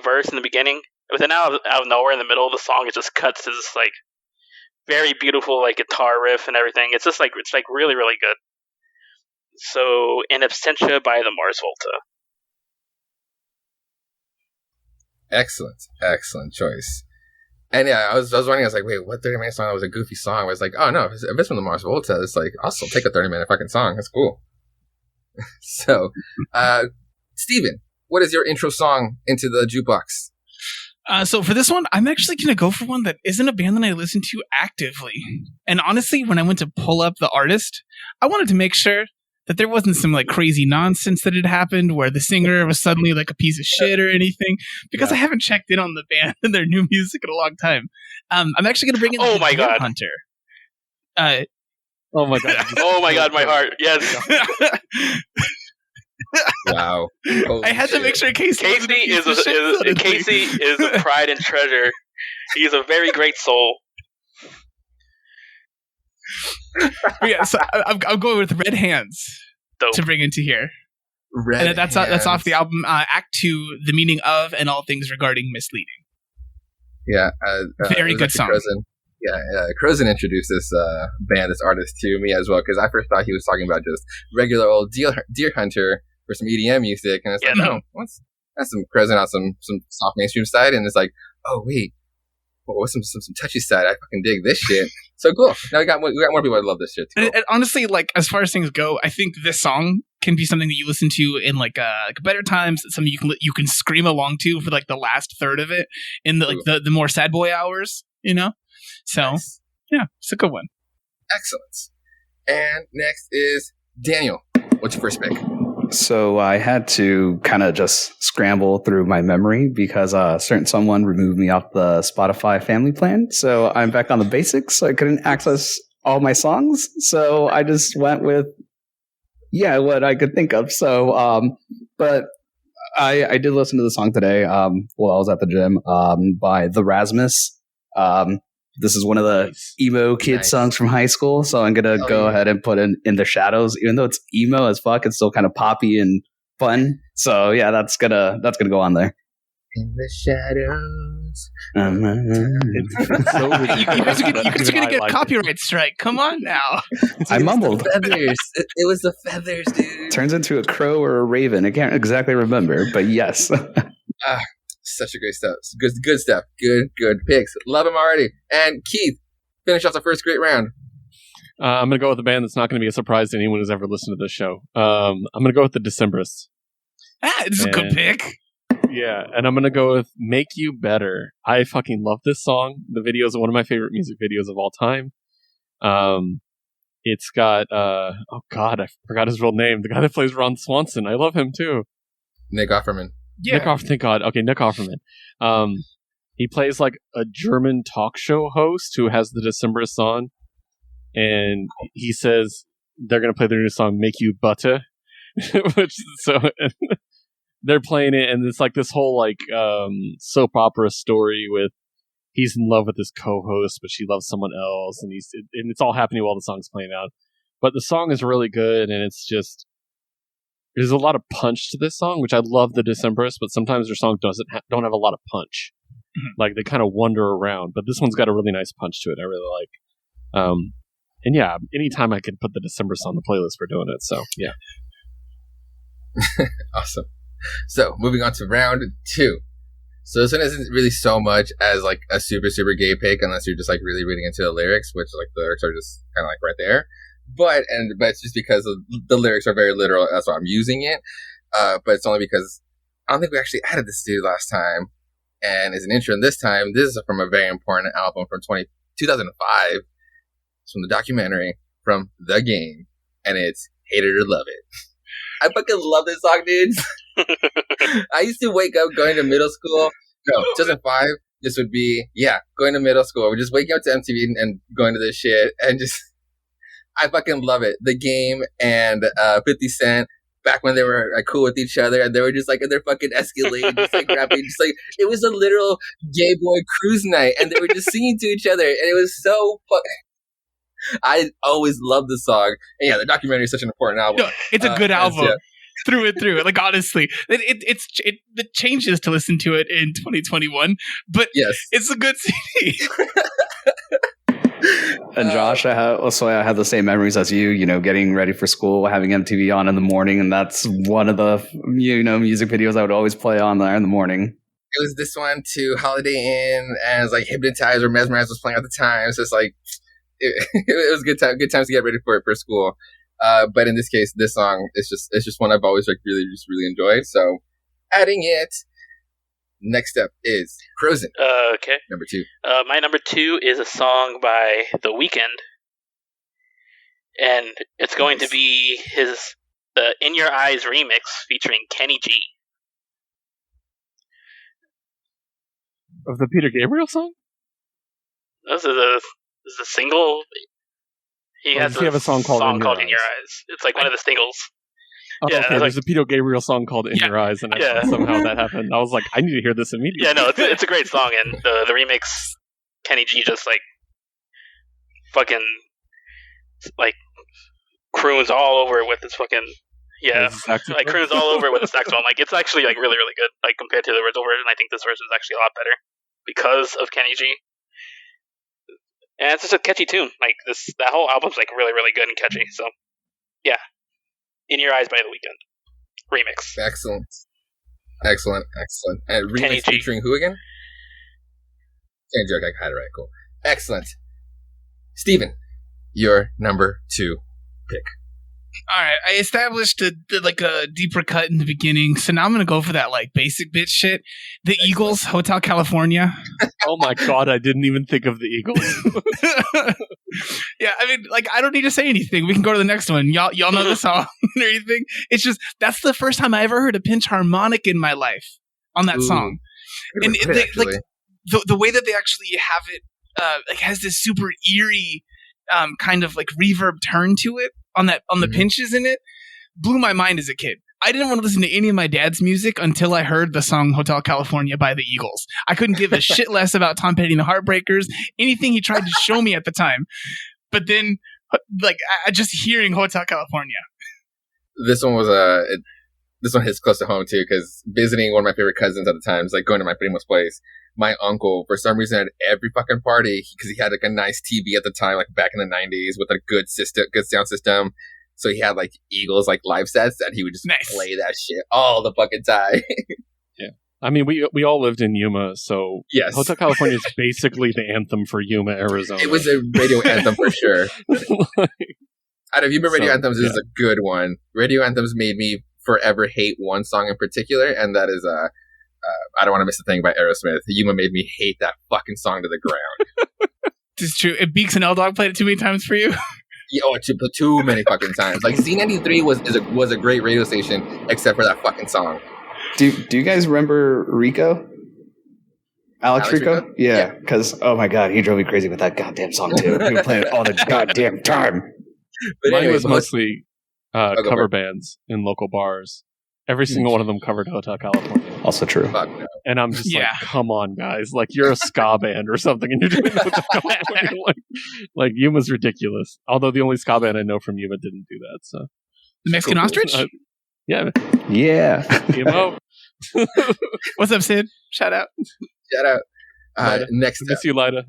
verse in the beginning. But then out of nowhere in the middle of the song, it just cuts to this like very beautiful like guitar riff and everything. It's just like really, really good. So In Absentia by the Mars Volta. Excellent choice. And yeah, I was wondering, I was like, wait, what 30-minute song? That was a goofy song. I was like, oh no, if it's from the Mars Volta, it's like, I'll still take a 30-minute fucking song. That's cool. So, Steven, what is your intro song into the jukebox? So for this one, I'm actually going to go for one that isn't a band that I listen to actively. And honestly, when I went to pull up the artist, I wanted to make sure that there wasn't some like crazy nonsense that had happened where the singer was suddenly like a piece of shit or anything, because I haven't checked in on the band and their new music in a long time. I'm actually going to bring in Oh my God. Hunter. Oh my God. Oh my God, my heart. Yes. Wow. I had to make sure Casey is a pride and treasure. He's a very great soul. Yeah, so I'm going with Red Hands Dope. to bring into here. Red And that's Hands. off the album Act 2, The Meaning of and All Things Regarding Misleading. Yeah, Very it was good actually song. Crozen. Yeah, Crozen introduced this band, this artist to me as well, because I first thought he was talking about just regular old deer hunter for some EDM music, and it's like, Yeah. oh, that's some Crozen on some soft mainstream side, and it's like, oh wait, what's some touchy side? I fucking dig this shit. So cool. Now we got more people that love this shit too. And honestly, like as far as things go, I think this song can be something that you listen to in like better times. Something you can scream along to for like the last third of it in the more sad boy hours. So Nice. yeah, it's a good one. Excellent. And next is Daniel. What's your first pick? So I had to kind of just scramble through my memory because certain someone removed me off the Spotify family plan. So I'm back on the basics. So I couldn't access all my songs. So I just went with, what I could think of. So, but I did listen to the song today while I was at the gym by The Rasmus. This is one of the emo kid songs from high school, so I'm gonna go ahead and put in the shadows. Even though it's emo as fuck, it's still kind of poppy and fun. So yeah, that's gonna go on there. In the shadows. You guys are gonna get a copyright strike. Come on now. I mumbled. Feathers. It was the feathers, dude. Turns into a crow or a raven. I can't exactly remember, but yes. Such a great stuff. Good stuff. Good picks. Love them already. And Keith, finish off the first great round. I'm going to go with a band that's not going to be a surprise to anyone who's ever listened to this show. I'm going to go with the Decemberists. This is a good pick. Yeah, and I'm going to go with Make You Better. I fucking love this song. The video is one of my favorite music videos of all time. It's got, oh God, I forgot his real name. The guy that plays Ron Swanson. I love him too. Nick Offerman. Yeah. Thank God. Okay, Nick Offerman. He plays like a German talk show host who has the Decemberists on, and he says they're going to play their new song, Make You Butter, they're playing it, and it's like this whole like soap opera story with he's in love with his co-host, but she loves someone else, and it's all happening while the song's playing out. But the song is really good, and it's just there's a lot of punch to this song, which I love the Decemberists, but sometimes their song don't have a lot of punch. Like they kind of wander around, but this one's got a really nice punch to it. I really like. And yeah, anytime I can put the Decemberists on the playlist, we're doing it. So yeah. Awesome. So moving on to round 2. So this one isn't really so much as like a super gay pick, unless you're just like really reading into the lyrics, which like the lyrics are just kind of like right there. But it's just because the lyrics are very literal. That's why I'm using it. But it's only because I don't think we actually added this dude last time. And as an intro, and this time, this is from a very important album from 2005. It's from the documentary from The Game. And it's Hate It or Love It. I fucking love this song, dude. I used to wake up going to middle school. No, 2005. This would be, going to middle school. We're just waking up to MTV and going to this shit. And just... I fucking love it. The Game and 50 Cent, back when they were like cool with each other, and they were just like in their fucking Escalade, just like rapping, just like it was a literal gay boy cruise night, and they were just singing to each other, and it was so fucking. I always loved the song. And yeah, the documentary is such an important album. No, it's a good album. Through and through. Like honestly, it changes to listen to it in 2021, but yes, it's a good CD. And Josh, I have the same memories as you. Getting ready for school, having MTV on in the morning, and that's one of the music videos I would always play on there in the morning. It was this one to Holiday Inn, and it was like Hypnotize or Mesmerize was playing at the time. So it's like it was good times to get ready for school. But in this case, this song is just one I've always like really enjoyed. So adding it. Next up is Crozen. Okay. Number 2. My number 2 is a song by The Weeknd, and it's going to be the In Your Eyes remix featuring Kenny G. Of the Peter Gabriel song? This is a single. He has a song called In Your In Your Eyes. It's like one of the singles. Oh, yeah, okay. There's a Peter Gabriel song called In Your Eyes, and I thought somehow that happened. I was like, I need to hear this immediately. Yeah, no, it's a great song, and the remix, Kenny G just like fucking like croons all over it with his fucking Yeah, As a saxophone? like croons all over with the saxophone. Like it's actually like really really good. Like compared to the original version, I think this version is actually a lot better because of Kenny G. And it's just a catchy tune. Like that whole album's like really really good and catchy. So yeah, In Your Eyes by The Weeknd remix. Excellent. And Kenny remix G. featuring who again? Can't joke. I had it right. Cool. Excellent. Steven, your number 2 pick. All right, I established a deeper cut in the beginning, so now I'm gonna go for that like basic bitch shit. The Eagles, Hotel California. Oh my god, I didn't even think of the Eagles. Yeah, I mean, like I don't need to say anything. We can go to the next one. Y'all know the song or anything. It's just that's the first time I ever heard a pinch harmonic in my life on that song, and the way that they actually have it, like has this super eerie, kind of like reverb turn to it. On the pinches in it, blew my mind as a kid. I didn't want to listen to any of my dad's music until I heard the song Hotel California by the Eagles. I couldn't give a shit less about Tom Petty and the Heartbreakers, anything he tried to show me at the time. But then, like, I just hearing Hotel California. This one hits close to home too, because visiting one of my favorite cousins at the time, like going to my primo's place. My uncle, for some reason, at every fucking party, because he had like a nice TV at the time, like back in the 90s, with a good sound system. So he had like Eagles like live sets, and he would just play that shit all the fucking time. Yeah, I mean, we all lived in Yuma, so yes. Hotel California is basically the anthem for Yuma, Arizona. It was a radio anthem for sure. Out of Yuma radio anthems, this is a good one. Radio anthems made me forever hate one song in particular, and that is I Don't Want to Miss a Thing by Aerosmith. Yuma made me hate that fucking song to the ground. This is true. Beaks and L Dog played it too many times for you. Too many fucking times. Like Z93 was a great radio station, except for that fucking song. Do you guys remember Rico? Alex Rico? Yeah, because oh my god, he drove me crazy with that goddamn song too. We were playing it all the goddamn time. But mine anyways, was mostly cover bands in local bars. Every single one of them covered Hotel California. Also true. Fuck no. And I'm just like, come on, guys. Like, you're a ska band or something, and you're doing Hotel California. Like, Yuma's ridiculous. Although the only ska band I know from Yuma didn't do that, so. The Mexican Ostrich? Yeah. Yeah. What's up, Sid? Shout out. Next miss you, Lida.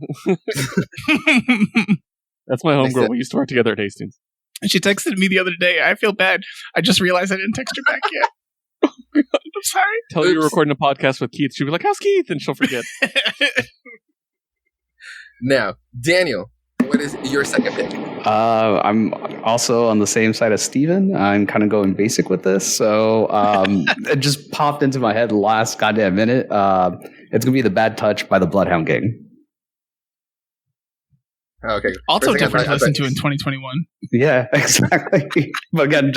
That's my homegirl. We used to work together at Hastings. And she texted me the other day. I feel bad. I just realized I didn't text her back yet. I'm sorry. Tell her you're recording a podcast with Keith. She'll be like, how's Keith? And she'll forget. Now, Daniel, what is your second pick? I'm also on the same side as Steven. I'm kind of going basic with this. So it just popped into my head the last goddamn minute. It's going to be The Bad Touch by the Bloodhound Gang. Okay. Also different to listen to in 2021. Yeah, exactly. But again,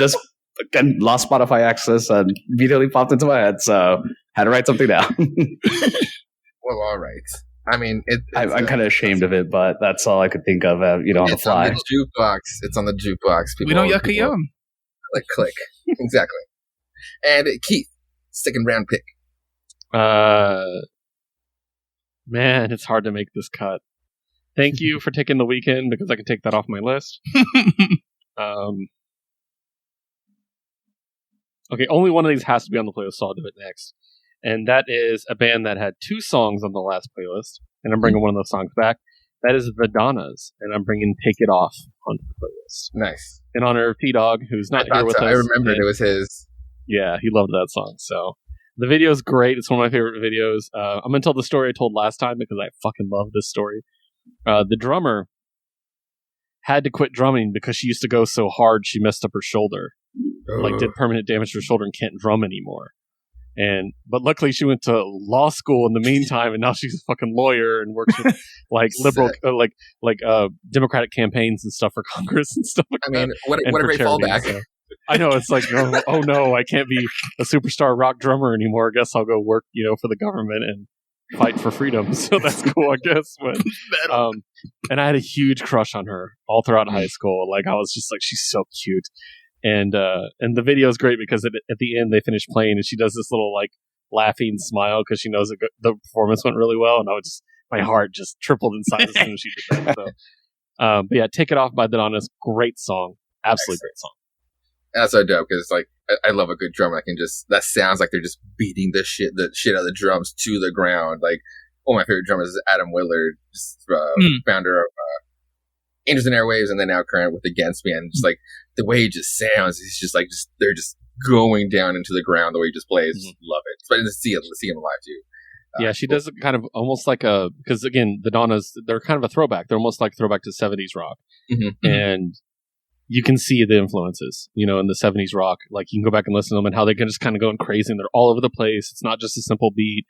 lost Spotify access and immediately popped into my head, so had to write something down. Well, all right. I mean, I'm kind of ashamed of it, but that's all I could think of, on the fly. On the jukebox. It's on the jukebox. We don't yucca yum. Click. Exactly. And Keith, second round pick. Man, it's hard to make this cut. Thank you for taking The Weeknd, because I can take that off my list. Okay, only one of these has to be on the playlist, so I'll do it next. And that is a band that had 2 songs on the last playlist, and I'm bringing one of those songs back. That is The Donnas, and I'm bringing Take It Off onto the playlist. Nice. In honor of T-Dog, who's not here with us. I remembered it was his. Yeah, he loved that song, so... The video is great. It's one of my favorite videos. I'm going to tell the story I told last time, because I fucking love this story. The drummer had to quit drumming because she used to go so hard she messed up her shoulder. Like, did permanent damage to her shoulder and can't drum anymore. But luckily she went to law school in the meantime, and now she's a fucking lawyer and works with like liberal, Democratic campaigns and stuff for Congress and stuff like that. I mean, what a great fallback. So. I know, it's like, oh no, I can't be a superstar rock drummer anymore. I guess I'll go work, for the government and fight for freedom. So that's cool, I guess. But, and I had a huge crush on her all throughout high school. Like, I was just like, she's so cute. And the video is great because at the end they finish playing and she does this little like laughing smile because she knows the performance went really well. And my heart just tripled in size as soon as she did that. So, but yeah, Take It Off by the Donnas, great song, absolutely great song. And that's so dope because like I love a good drum. That sounds like they're just beating the shit out of the drums to the ground. Like one of my favorite drummers is Adam Willard, founder of Angels and Airwaves, and then now current with Against Me. And just like the way he just sounds, he's just like they're just going down into the ground the way he just plays. Just love it. It's fun to see him live too. Yeah, she does it kind of almost like because again, the Donnas, they're kind of a throwback. They're almost like throwback to 70s rock. And you can see the influences, in the 70s rock. Like you can go back and listen to them and how they can just kind of going crazy and they're all over the place. It's not just a simple beat.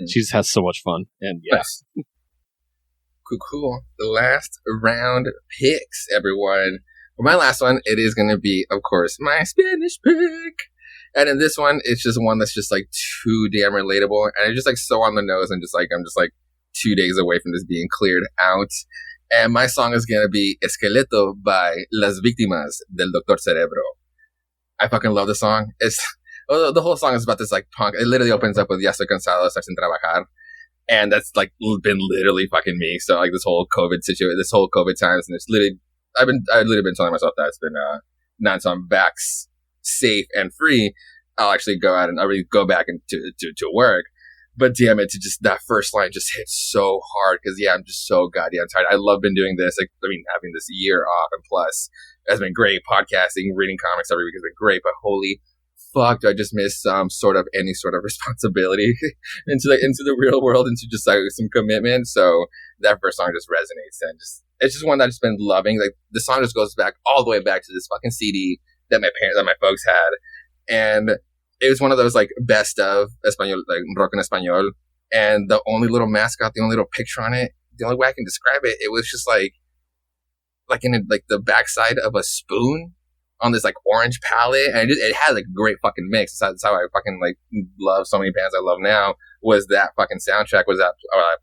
She just has so much fun. And yes. Cool. The last round picks, everyone. For my last one, it is going to be, of course, my Spanish pick. And in this one, it's just one that's just like too damn relatable. And it's just like so on the nose and I'm just like 2 days away from this being cleared out. And my song is going to be Esqueleto by Las Víctimas del Doctor Cerebro. I fucking love the song. The whole song is about this like punk. It literally opens up with Ya estoy cansado, estoy sin trabajar. And that's like been literally fucking me. So like this whole COVID situation, this whole COVID times, and it's literally, I've literally been telling myself that it's been, now until I'm back safe and free, I'll actually go out and I'll really go back to work. But damn it, that first line just hits so hard because I'm just so goddamn tired. I love been doing this. Having this year off and plus has been great. Podcasting, reading comics every week has been great. But holy fuck, do I just miss any sort of responsibility into the real world, into just like some commitment. So that first song just resonates and it's just one that I've just been loving. Like the song just goes back all the way back to this fucking CD that my folks had, and it was one of those like best of Espanol, like rock en español, and the only little mascot, the only little picture on it, the only way I can describe it, it was just like in the backside of a spoon on this like orange palette, and it had like a great fucking mix. That's how I fucking like love so many bands I love now. Was that fucking soundtrack? Was that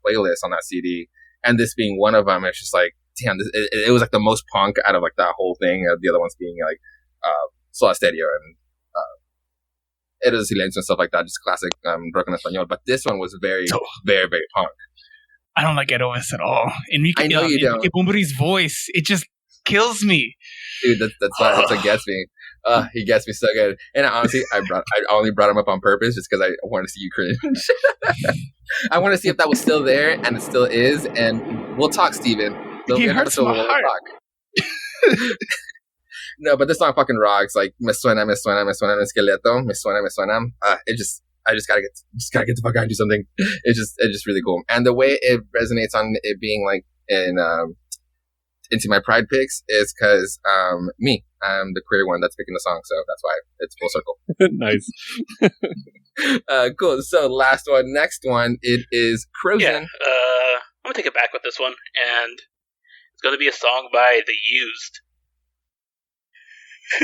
playlist on that CD? And this being one of them, it's just like damn, it was like the most punk out of like that whole thing. The other ones being like Soda Stereo and Eres Silencio and stuff like that, just classic rock en español. But this one was very, very, very punk. I don't like Eros at all. I know you don't. Enrique Bunbury's voice, it just kills me. Dude, that's what gets me. He gets me so good. And honestly, I only brought him up on purpose just because I want to see you cringe. I want to see if that was still there, and it still is. And we'll talk, Steven. He hurts my heart. No, but this song fucking rocks. Like, me suena, me suena, me suena, esqueleto, me suena, me suena. I just gotta get the fuck out and do something. It's just really cool. And the way it resonates on it being like into my pride picks is because I'm the queer one that's picking the song, so that's why it's full circle. Nice. Cool. So next one, it is Crozen. Yeah, I'm gonna take it back with this one, and it's gonna be a song by The Used.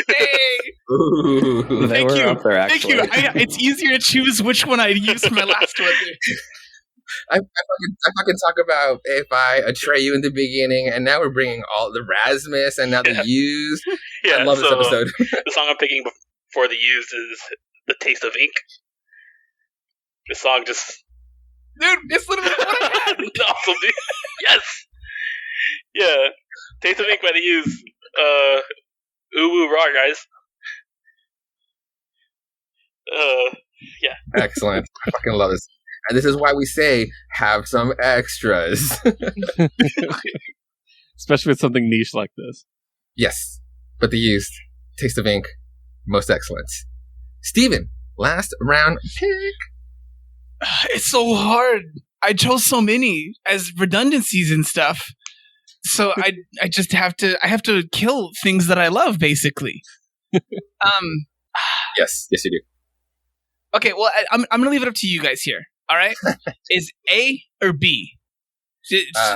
Hey! Ooh, they were up there, actually. Thank you. It's easier to choose which one I use for my last one. I fucking talk about If I Atray You in the beginning, and now we're bringing all the Rasmus and now The Used. Yeah, I love this episode. The song I'm picking for The Used is The Taste of Ink. This song just... Dude, it's literally what I had. Awesome, dude. Yes! Yeah. Taste of Ink by The Used. Ooh, woo, raw, guys. Yeah. Excellent. I fucking love this. And this is why we say, have some extras. Especially with something niche like this. Yes. But The Used, Taste of Ink, most excellent. Steven, last round pick. It's so hard. I chose so many as redundancies and stuff. So I just have to kill things that I love, basically. Yes, you do. Okay, well, I'm gonna leave it up to you guys here. All right, is A or B?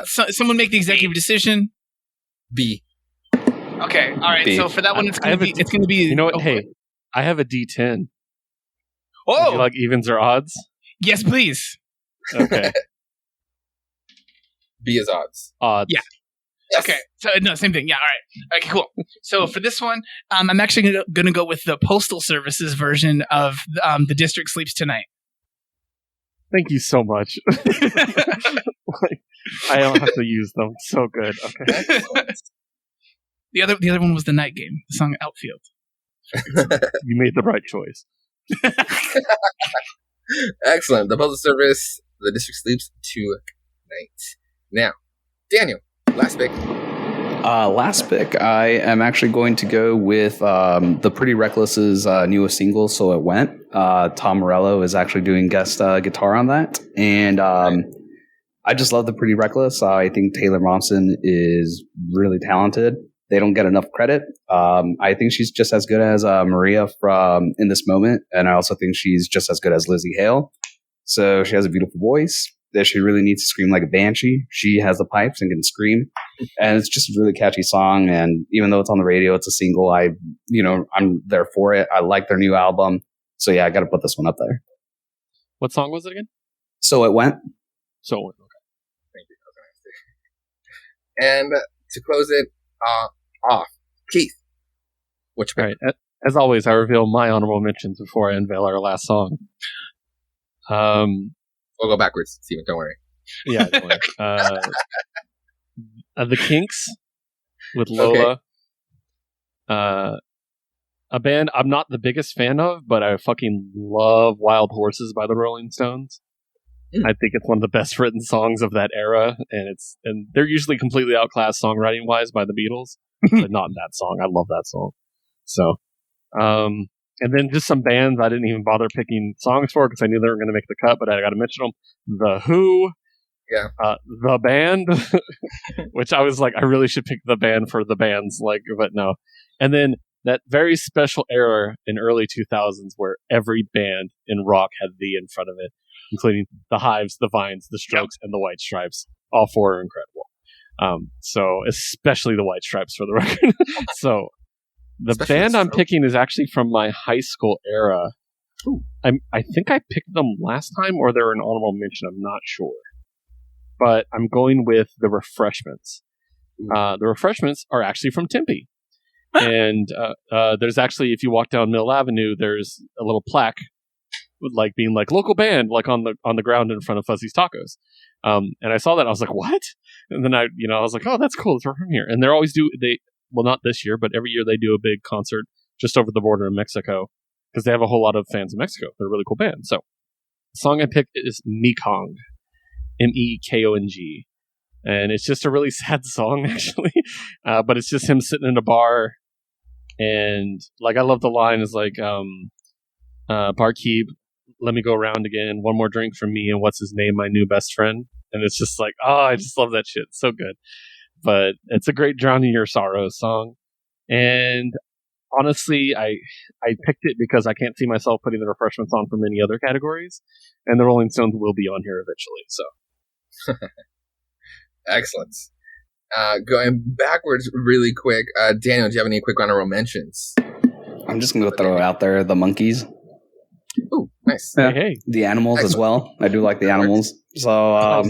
Someone make the executive decision. B. Okay, all right. B. So for that one, it's gonna be. You know what? Hey, I have a D10. Oh, Would you like evens or odds? Yes, please. Okay. B is odds. Odds. Yeah. Yes. Okay, so no, same thing. Yeah, all right. Okay, cool. So for this one, I'm actually going to go with the Postal Service's version of The District Sleeps Tonight. Thank you so much. I don't have to use them. So good. Okay. The other one was The Night Game, the song Outfield. You made the right choice. Excellent. The Postal Service, the district sleeps tonight. Now, Daniel, last pick. Last pick, I am actually going to go with the Pretty Reckless's newest single, So It Went. Tom Morello is actually doing guest guitar on that. And I just love the Pretty Reckless. I think Taylor Momsen is really talented. They don't get enough credit. I think she's just as good as Maria from In This Moment. And I also think she's just as good as Lizzie Hale. So she has a beautiful voice. That she really needs to scream like a banshee. She has the pipes and can scream, and it's just a really catchy song. And even though it's on the radio, it's a single. I'm there for it. I like their new album, so yeah, I got to put this one up there. What song was it again? So It Went. So It Went. Okay. Thank you. And to close it off, Keith, what's your pick? All right. As always, I reveal my honorable mentions before I unveil our last song. We'll go backwards, Steven. Don't worry. Yeah, don't worry. The Kinks with Lola. Okay. A band I'm not the biggest fan of, but I fucking love Wild Horses by the Rolling Stones. I think it's one of the best written songs of that era, and they're usually completely outclassed songwriting wise by the Beatles, but not in that song. I love that song. So, and then just some bands I didn't even bother picking songs for because I knew they weren't going to make the cut, but I got to mention them. The Who, the band, which I was like, I really should pick the band for the bands, but no. And then that very special era in early 2000s where every band in rock had the in front of it, including the Hives, the Vines, the Strokes, and the White Stripes. All four are incredible. So especially the White Stripes for the record. So. The Especially band I'm picking is actually from my high school era. I think I picked them last time, or they're an honorable mention. I'm not sure. But I'm going with The Refreshments. The Refreshments are actually from Tempe. And there's actually, if you walk down Mill Avenue, there's a little plaque being local band, on the ground in front of Fuzzy's Tacos. And I saw that, I was like, what? And then I was like, oh, that's cool. They're from here. And they always do, well, not this year, but every year they do a big concert just over the border in Mexico because they have a whole lot of fans in Mexico. They're a really cool band. So the song I picked is Mekong, Mekong. And it's just a really sad song, actually. But it's just him sitting in a bar. And I love the line is barkeep, let me go around again. One more drink from me. And what's his name? My new best friend. And it's just I just love that shit. It's so good. But it's a great Drowning Your Sorrows song. And honestly, I picked it because I can't see myself putting The Refreshments on for many other categories. And the Rolling Stones will be on here eventually. So, Excellent. Going backwards really quick, Daniel, do you have any quick honorable mentions? I'm just going to throw out there the Monkees. Ooh, nice. Yeah. Hey. The Animals as well. I do like the Animals. So,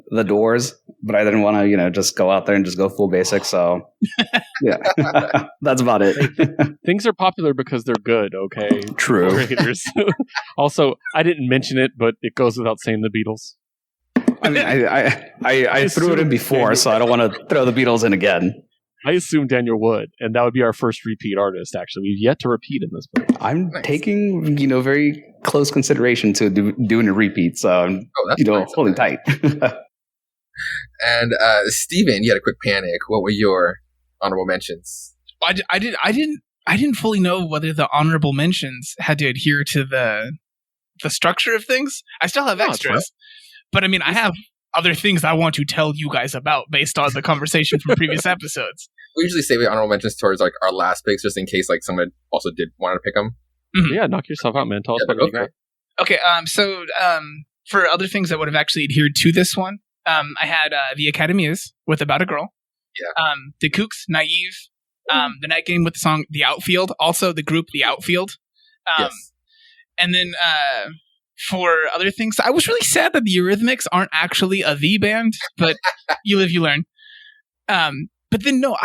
The Doors, but I didn't want to, just go out there and just go full basic. So, yeah, that's about it. Things are popular because they're good, okay? True. Also, I didn't mention it, but it goes without saying the Beatles. I mean, I threw it in before, so I don't want to throw the Beatles in again. I assume Daniel would, and that would be our first repeat artist, actually. We've yet to repeat in this book. I'm taking, very close consideration to doing a repeat, so I'm, holding tight. And Steven, you had a quick panic. What were your honorable mentions? I didn't fully know whether the honorable mentions had to adhere to the structure of things. I still have extras, but I mean, I have other things I want to tell you guys about based on the conversation from previous episodes. We usually save honorable mentions towards our last picks, just in case someone also did want to pick them. Mm-hmm. Yeah, knock yourself out, man. Tell us what you got. Okay, so for other things that would have actually adhered to this one, I had The Academies with About a Girl. Yeah. The Kooks, Naive. The Night Game with the song The Outfield. Also the group The Outfield. Yes. And then for other things, I was really sad that the Eurythmics aren't actually a The band, but you live, you learn. But then no,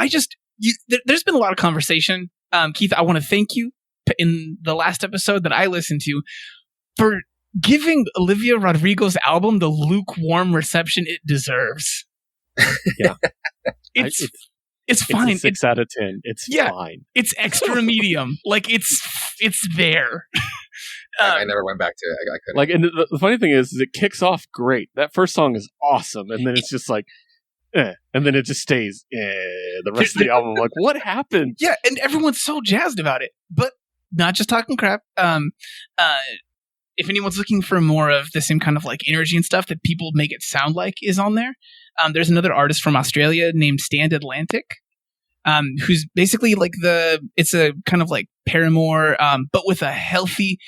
there's been a lot of conversation. Keith, I want to thank you in the last episode that I listened to for giving Olivia Rodrigo's album the lukewarm reception it deserves. Yeah. It's fine. It's a 6 out of 10. It's fine. It's extra medium. Like it's there. I never went back to it. I couldn't. Like, and the funny thing is it kicks off great. That first song is awesome, and then it's just like, and then it just stays. The rest of the album, like, what happened? Yeah, and everyone's so jazzed about it, but not just talking crap. If anyone's looking for more of the same kind of like energy and stuff that people make it sound like is on there, there's another artist from Australia named Stand Atlantic, who's basically like it's a kind of like Paramore, but with a healthy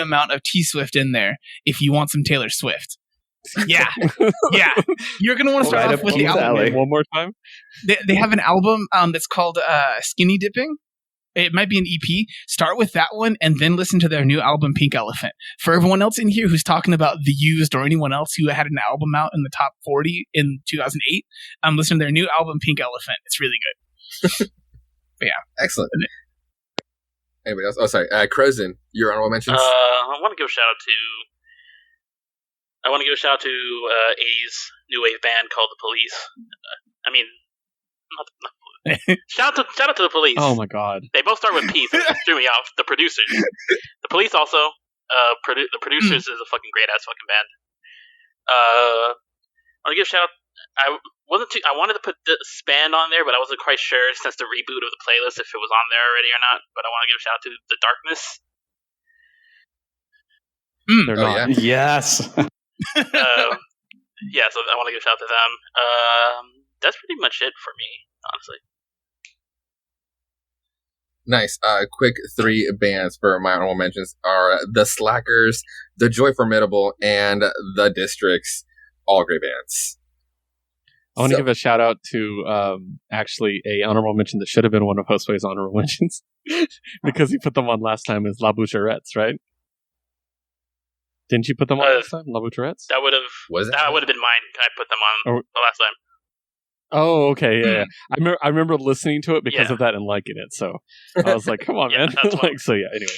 amount of T-Swift in there if you want some Taylor Swift. Yeah. You're going to want to start off with the album. One more time. They have an album that's called Skinny Dipping. It might be an EP. Start with that one and then listen to their new album, Pink Elephant. For everyone else in here who's talking about The Used or anyone else who had an album out in the top 40 in 2008, listen to their new album, Pink Elephant. It's really good. But yeah. Excellent. Anybody else? Oh, sorry. Crozen, your honorable mentions? I want to give a shout out to 80s new wave band called The Police. Shout out to The Police. Oh my god. They both start with P, so it threw me off. The producers. The Police also. The producers is a fucking great ass fucking band. I want to give a shout out. I wanted to put the Span on there, but I wasn't quite sure since the reboot of the playlist if it was on there already or not. But I want to give a shout out to The Darkness. They're not. Yes. Yeah, so I want to give a shout out to them. That's pretty much it for me, honestly. Nice. Quick 3 bands for my honorable mentions are The Slackers, The Joy Formidable, and The Districts. All great bands. I want to give a shout out to actually a honorable mention that should have been one of Joswe's honorable mentions because he put them on last time is La Boucherettes, right? Didn't you put them on last time? La Boucherettes? That would have been mine. I put them on the last time. Oh, okay, yeah. I remember listening to it because of that and liking it. So I was like, "Come on, man!" So yeah. Anyway,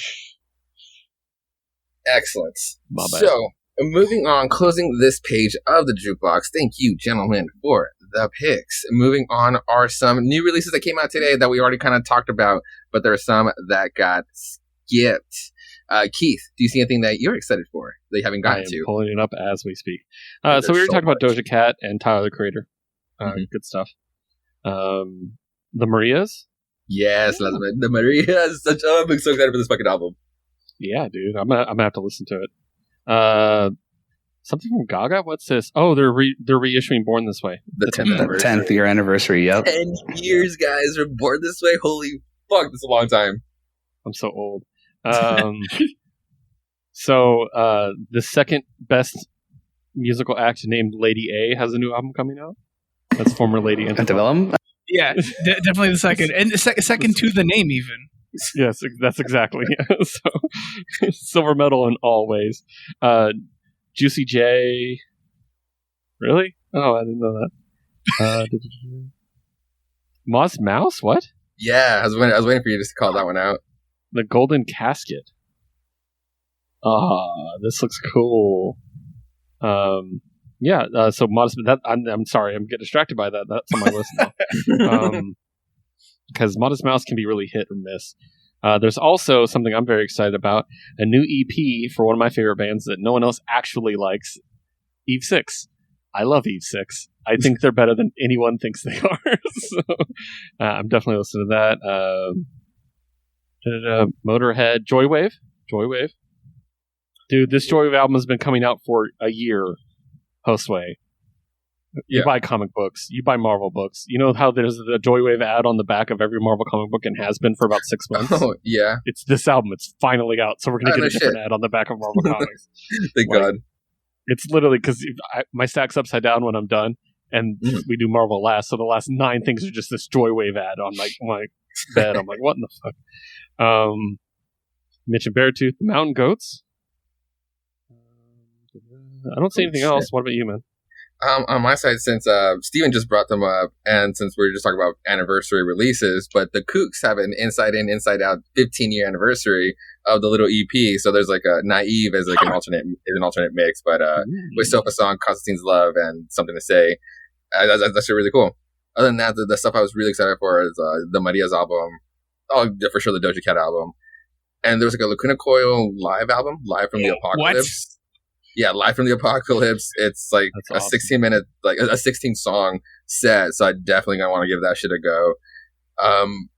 excellent. My bad. So moving on, closing this page of the Jukebox. Thank you, gentlemen, for the picks. Moving on are some new releases that came out today that we already kind of talked about, but there are some that got skipped. Keith, do you see anything that you're excited for that you haven't gotten to? I am pulling it up as we speak. So we were talking about Doja Cat and Tyler, the Creator. Good stuff. The Marias? Yes, the Marias. I'm so excited for this fucking album. Yeah, dude. I'm gonna have to listen to it. Something from Gaga? What's this? Oh, they're reissuing Born This Way. The 10th year anniversary, yep. 10 years, guys, are Born This Way. Holy fuck, that's a long time. I'm so old. So the second best musical act named Lady A has a new album coming out. That's former Lady Antebellum. Yeah, definitely the second, and the second to the name even. Yes, that's exactly. So silver medal in all ways. Juicy J. Really? Oh, I didn't know that. Moss Mouse? What? Yeah, I was waiting for you just to call that one out. The Golden Casket. This looks cool. So Modest. I'm sorry, I'm getting distracted by that. That's on my list now. Because Modest Mouse can be really hit or miss. There's also something I'm very excited about: a new EP for one of my favorite bands that no one else actually likes, Eve 6. I love Eve 6. I think they're better than anyone thinks they are. So, I'm definitely listening to that. Motorhead, Joywave. Dude, this Joywave album has been coming out for a year. Josue. You buy comic books. You buy Marvel books. You know how there's the Joywave ad on the back of every Marvel comic book and has been for about 6 months? Oh, yeah. It's this album. It's finally out. So we're going to get a different ad on the back of Marvel Comics. Thank God. It's literally because my stack's upside down when I'm done, and we do Marvel last. So the last 9 things are just this Joywave ad on my bed. I'm like, what in the fuck? Mentioned Beartooth, Mountain Goats. I don't see anything else. What about you, man? On my side, since Steven just brought them up, and since we were just talking about anniversary releases, but the Kooks have an Inside In, Inside Out 15-year anniversary of the little EP. So there's like a Naive as like an alternate mix, but with Sofa Song, Constantine's Love, and Something to Say. That's really cool. Other than that, the stuff I was really excited for is the Maria's album. Oh, for sure, the Doja Cat album. And there was like a Lacuna Coil live album, Live from the Apocalypse. Yeah, Live from the Apocalypse. It's like a 16-minute, like a 16-song set. So I definitely gonna want to give that shit a go.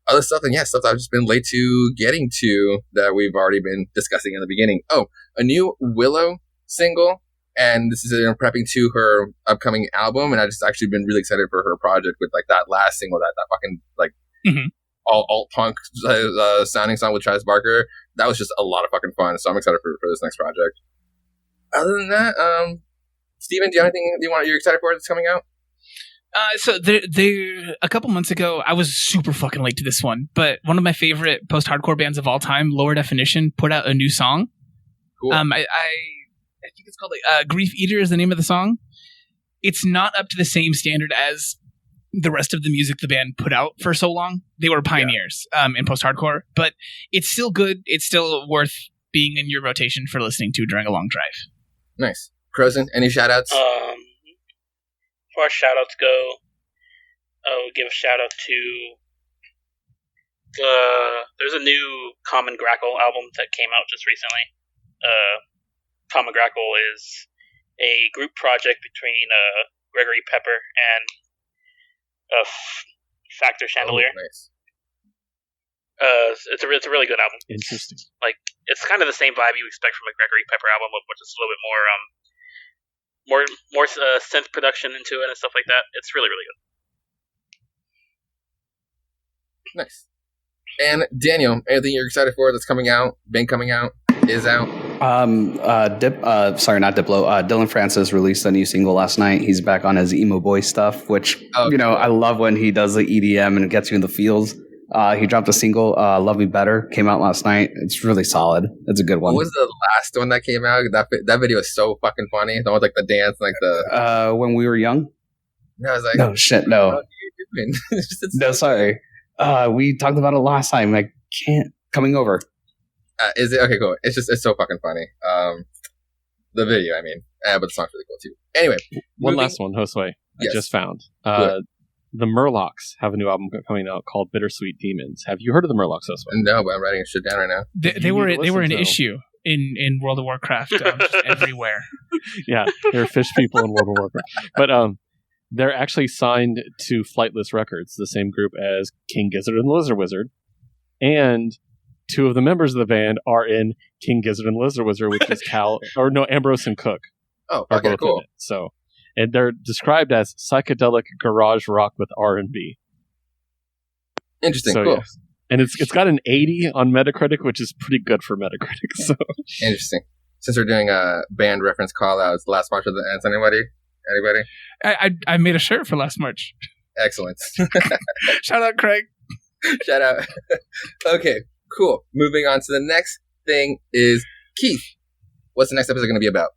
Other stuff, and stuff that I've just been late to getting to that we've already been discussing in the beginning. Oh, a new Willow single. And this is prepping to her upcoming album, and I've just actually been really excited for her project with like that last single, that fucking like all alt punk sounding song with Travis Barker. That was just a lot of fucking fun. So I'm excited for this next project. Other than that, Steven, do you have anything you're excited for that's coming out? So there, a couple months ago, I was super fucking late to this one, but one of my favorite post-hardcore bands of all time, Lower Definition, put out a new song. Cool. I think it's called Grief Eater is the name of the song. It's not up to the same standard as the rest of the music the band put out for so long. They were pioneers in post-hardcore, but it's still good. It's still worth being in your rotation for listening to during a long drive. Nice. Crozen, any shout-outs? As far as shout-outs go, I'll give a shout-out to there's a new Common Grackle album that came out just recently. Common Grackle is a group project between Gregory Pepper and Factor Chandelier. Oh, nice. It's a really good album. Interesting. Like, it's kind of the same vibe you expect from a Gregory Pepper album, but just a little bit more synth production into it and stuff like that. It's really, really good. Nice. And Daniel, anything you're excited for that's coming out, been coming out, is out? Dylan Francis released a new single last night. He's back on his emo boy stuff, which, I love when he does the EDM and it gets you in the feels. He dropped a single, Love Me Better, came out last night. It's really solid. It's a good one. What was the last one that came out? That video is so fucking funny. The one with like the dance, like the... When We Were Young? No, I was like... No, shit, no. What are you doing? No, sorry. We talked about it last time. I can't... Coming over. Is it? Okay, cool. It's so fucking funny. The video, I mean. But the song's really cool, too. Anyway. One last one, Josue. I just found. The Murlocs have a new album coming out called Bittersweet Demons. Have you heard of the Murlocs, Josue? No, but I'm writing shit down right now. They were an issue in World of Warcraft just everywhere. Yeah, they're fish people in World of Warcraft. But they're actually signed to Flightless Records, the same group as King Gizzard and the Lizard Wizard. And two of the members of the band are in King Gizzard and the Lizard Wizard, which is Ambrose and Cook. Oh, okay, cool. In it. So, and they're described as psychedelic garage rock with R&B. Interesting, so, cool. Yeah. And it's got an 80 on Metacritic, which is pretty good for Metacritic. So interesting. Since we're doing a band reference call-outs, last March of the Ants, anybody? I made a shirt for last March. Excellent. Shout out, Craig. Shout out. Okay, cool. Moving on to the next thing is Keith. What's the next episode going to be about?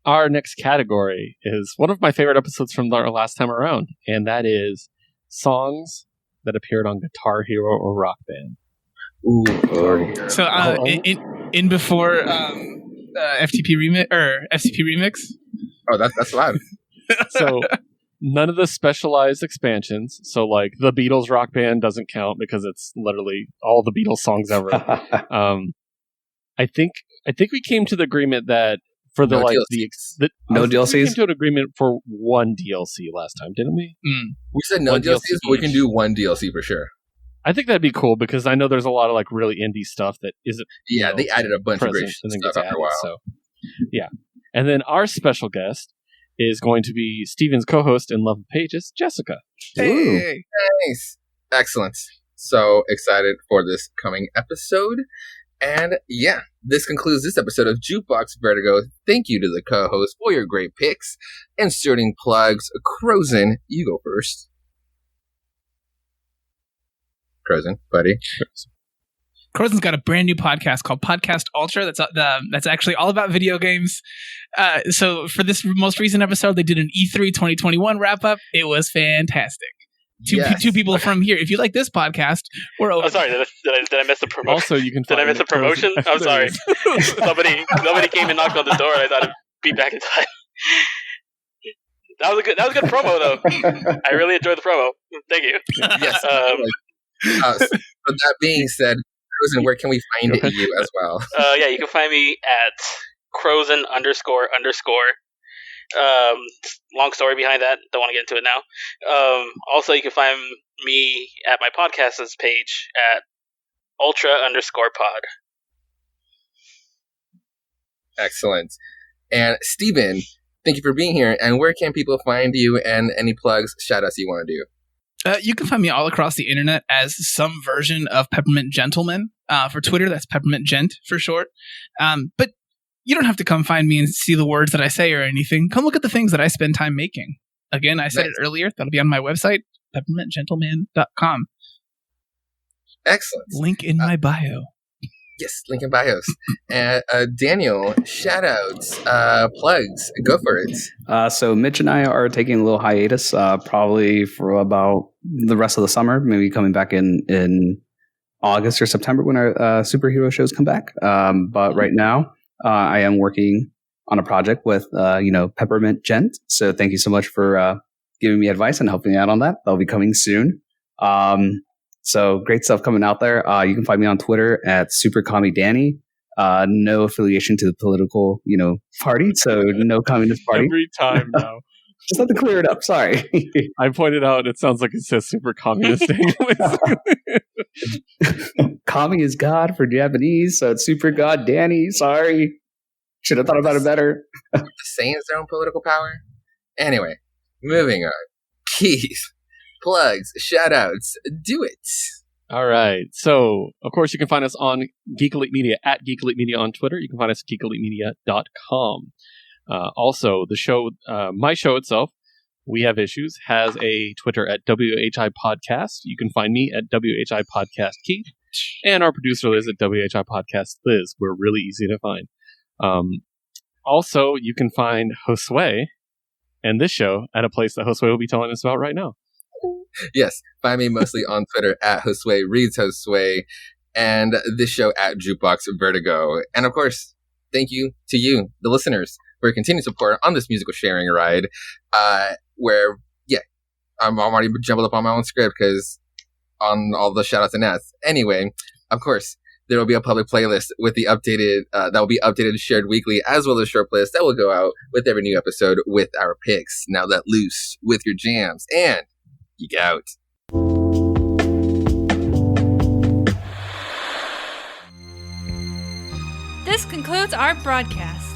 Our next category is one of my favorite episodes from our last time around, and that is songs that appeared on Guitar Hero or Rock Band. Ooh, Guitar Hero. So in before FTP remix. Oh, that's loud. So none of the specialized expansions. So like the Beatles Rock Band doesn't count because it's literally all the Beatles songs ever. I think we came to the agreement that for the no DLCs. We came to an agreement for one DLC last time, didn't we? We said no DLCs, but we can do one DLC for sure. I think that'd be cool because I know there's a lot of like really indie stuff that isn't. Yeah, they added a bunch of great stuff after a while. So, yeah, and then our special guest is going to be Steven's co-host in Love of Pages, Jessica. Hey, nice, excellent. So excited for this coming episode. And yeah, this concludes this episode of Jukebox Vertigo. Thank you to the co-host for your great picks. Inserting plugs. Crozen, you go first. Crozen, buddy. Crozen's got a brand new podcast called Podcast Ultra. That's actually all about video games. So for this most recent episode, they did an E3 2021 wrap up. It was fantastic. Two people from here. If you like this podcast, we're over. I'm sorry. Did I miss the promotion? Also, you can. Did I miss the promotion? I'm sorry. Somebody came and knocked on the door, and I thought I'd be back in time. That was a good promo though. I really enjoyed the promo. Thank you. Yes. So that being said, Crozen, where can we find you as well? Yeah, you can find me at Crozen __. Long story behind that. Don't want to get into it now. Also, you can find me at my podcast's page at Ultra _pod. Excellent. And Steven, thank you for being here. And where can people find you and any plugs, shout-outs you want to do? You can find me all across the internet as some version of Peppermint Gentleman. For Twitter, that's Peppermint Gent for short. But you don't have to come find me and see the words that I say or anything. Come look at the things that I spend time making. Again, I said it earlier. That'll be on my website, peppermintgentleman.com. Excellent. Link in my bio. Yes, link in bios. And Daniel, shout-outs, plugs, go for it. So Mitch and I are taking a little hiatus, probably for about the rest of the summer, maybe coming back in August or September when our superhero shows come back. But right now, I am working on a project with, Peppermint Gent. So thank you so much for giving me advice and helping me out on that. That'll be coming soon. So great stuff coming out there. You can find me on Twitter at SuperCommieDanny. No affiliation to the political, party. So no Communist Party. Every time now. Just have to clear it up. Sorry. I pointed out it sounds like it says super communist anyways. Kami is God for Japanese, so it's Super God Danny. Sorry. Should have thought about it better. The Saiyans their own political power? Anyway, moving on. Keith, plugs, shout-outs, do it. All right. So, of course, you can find us on Geek Elite Media at Geek Elite Media on Twitter. You can find us at geekelitemedia.com. Also, the show, my show itself, We Have Issues, has a Twitter at WHI Podcast. You can find me at WHI Podcast Keith, and our producer Liz at WHI Podcast Liz. We're really easy to find. Also, you can find Josue and this show at a place that Josue will be telling us about right now. Yes, find me mostly on Twitter at Josue Reads Josue, and this show at Jukebox Vertigo. And of course, thank you to you, the listeners, for your continued support on this musical sharing ride, where, I'm already jumbled up on my own script because on all the shout outs and ads. Anyway, of course, there will be a public playlist with the updated, that will be updated and shared weekly, as well as a short playlist that will go out with every new episode with our picks. Now let loose with your jams and geek out. This concludes our broadcast.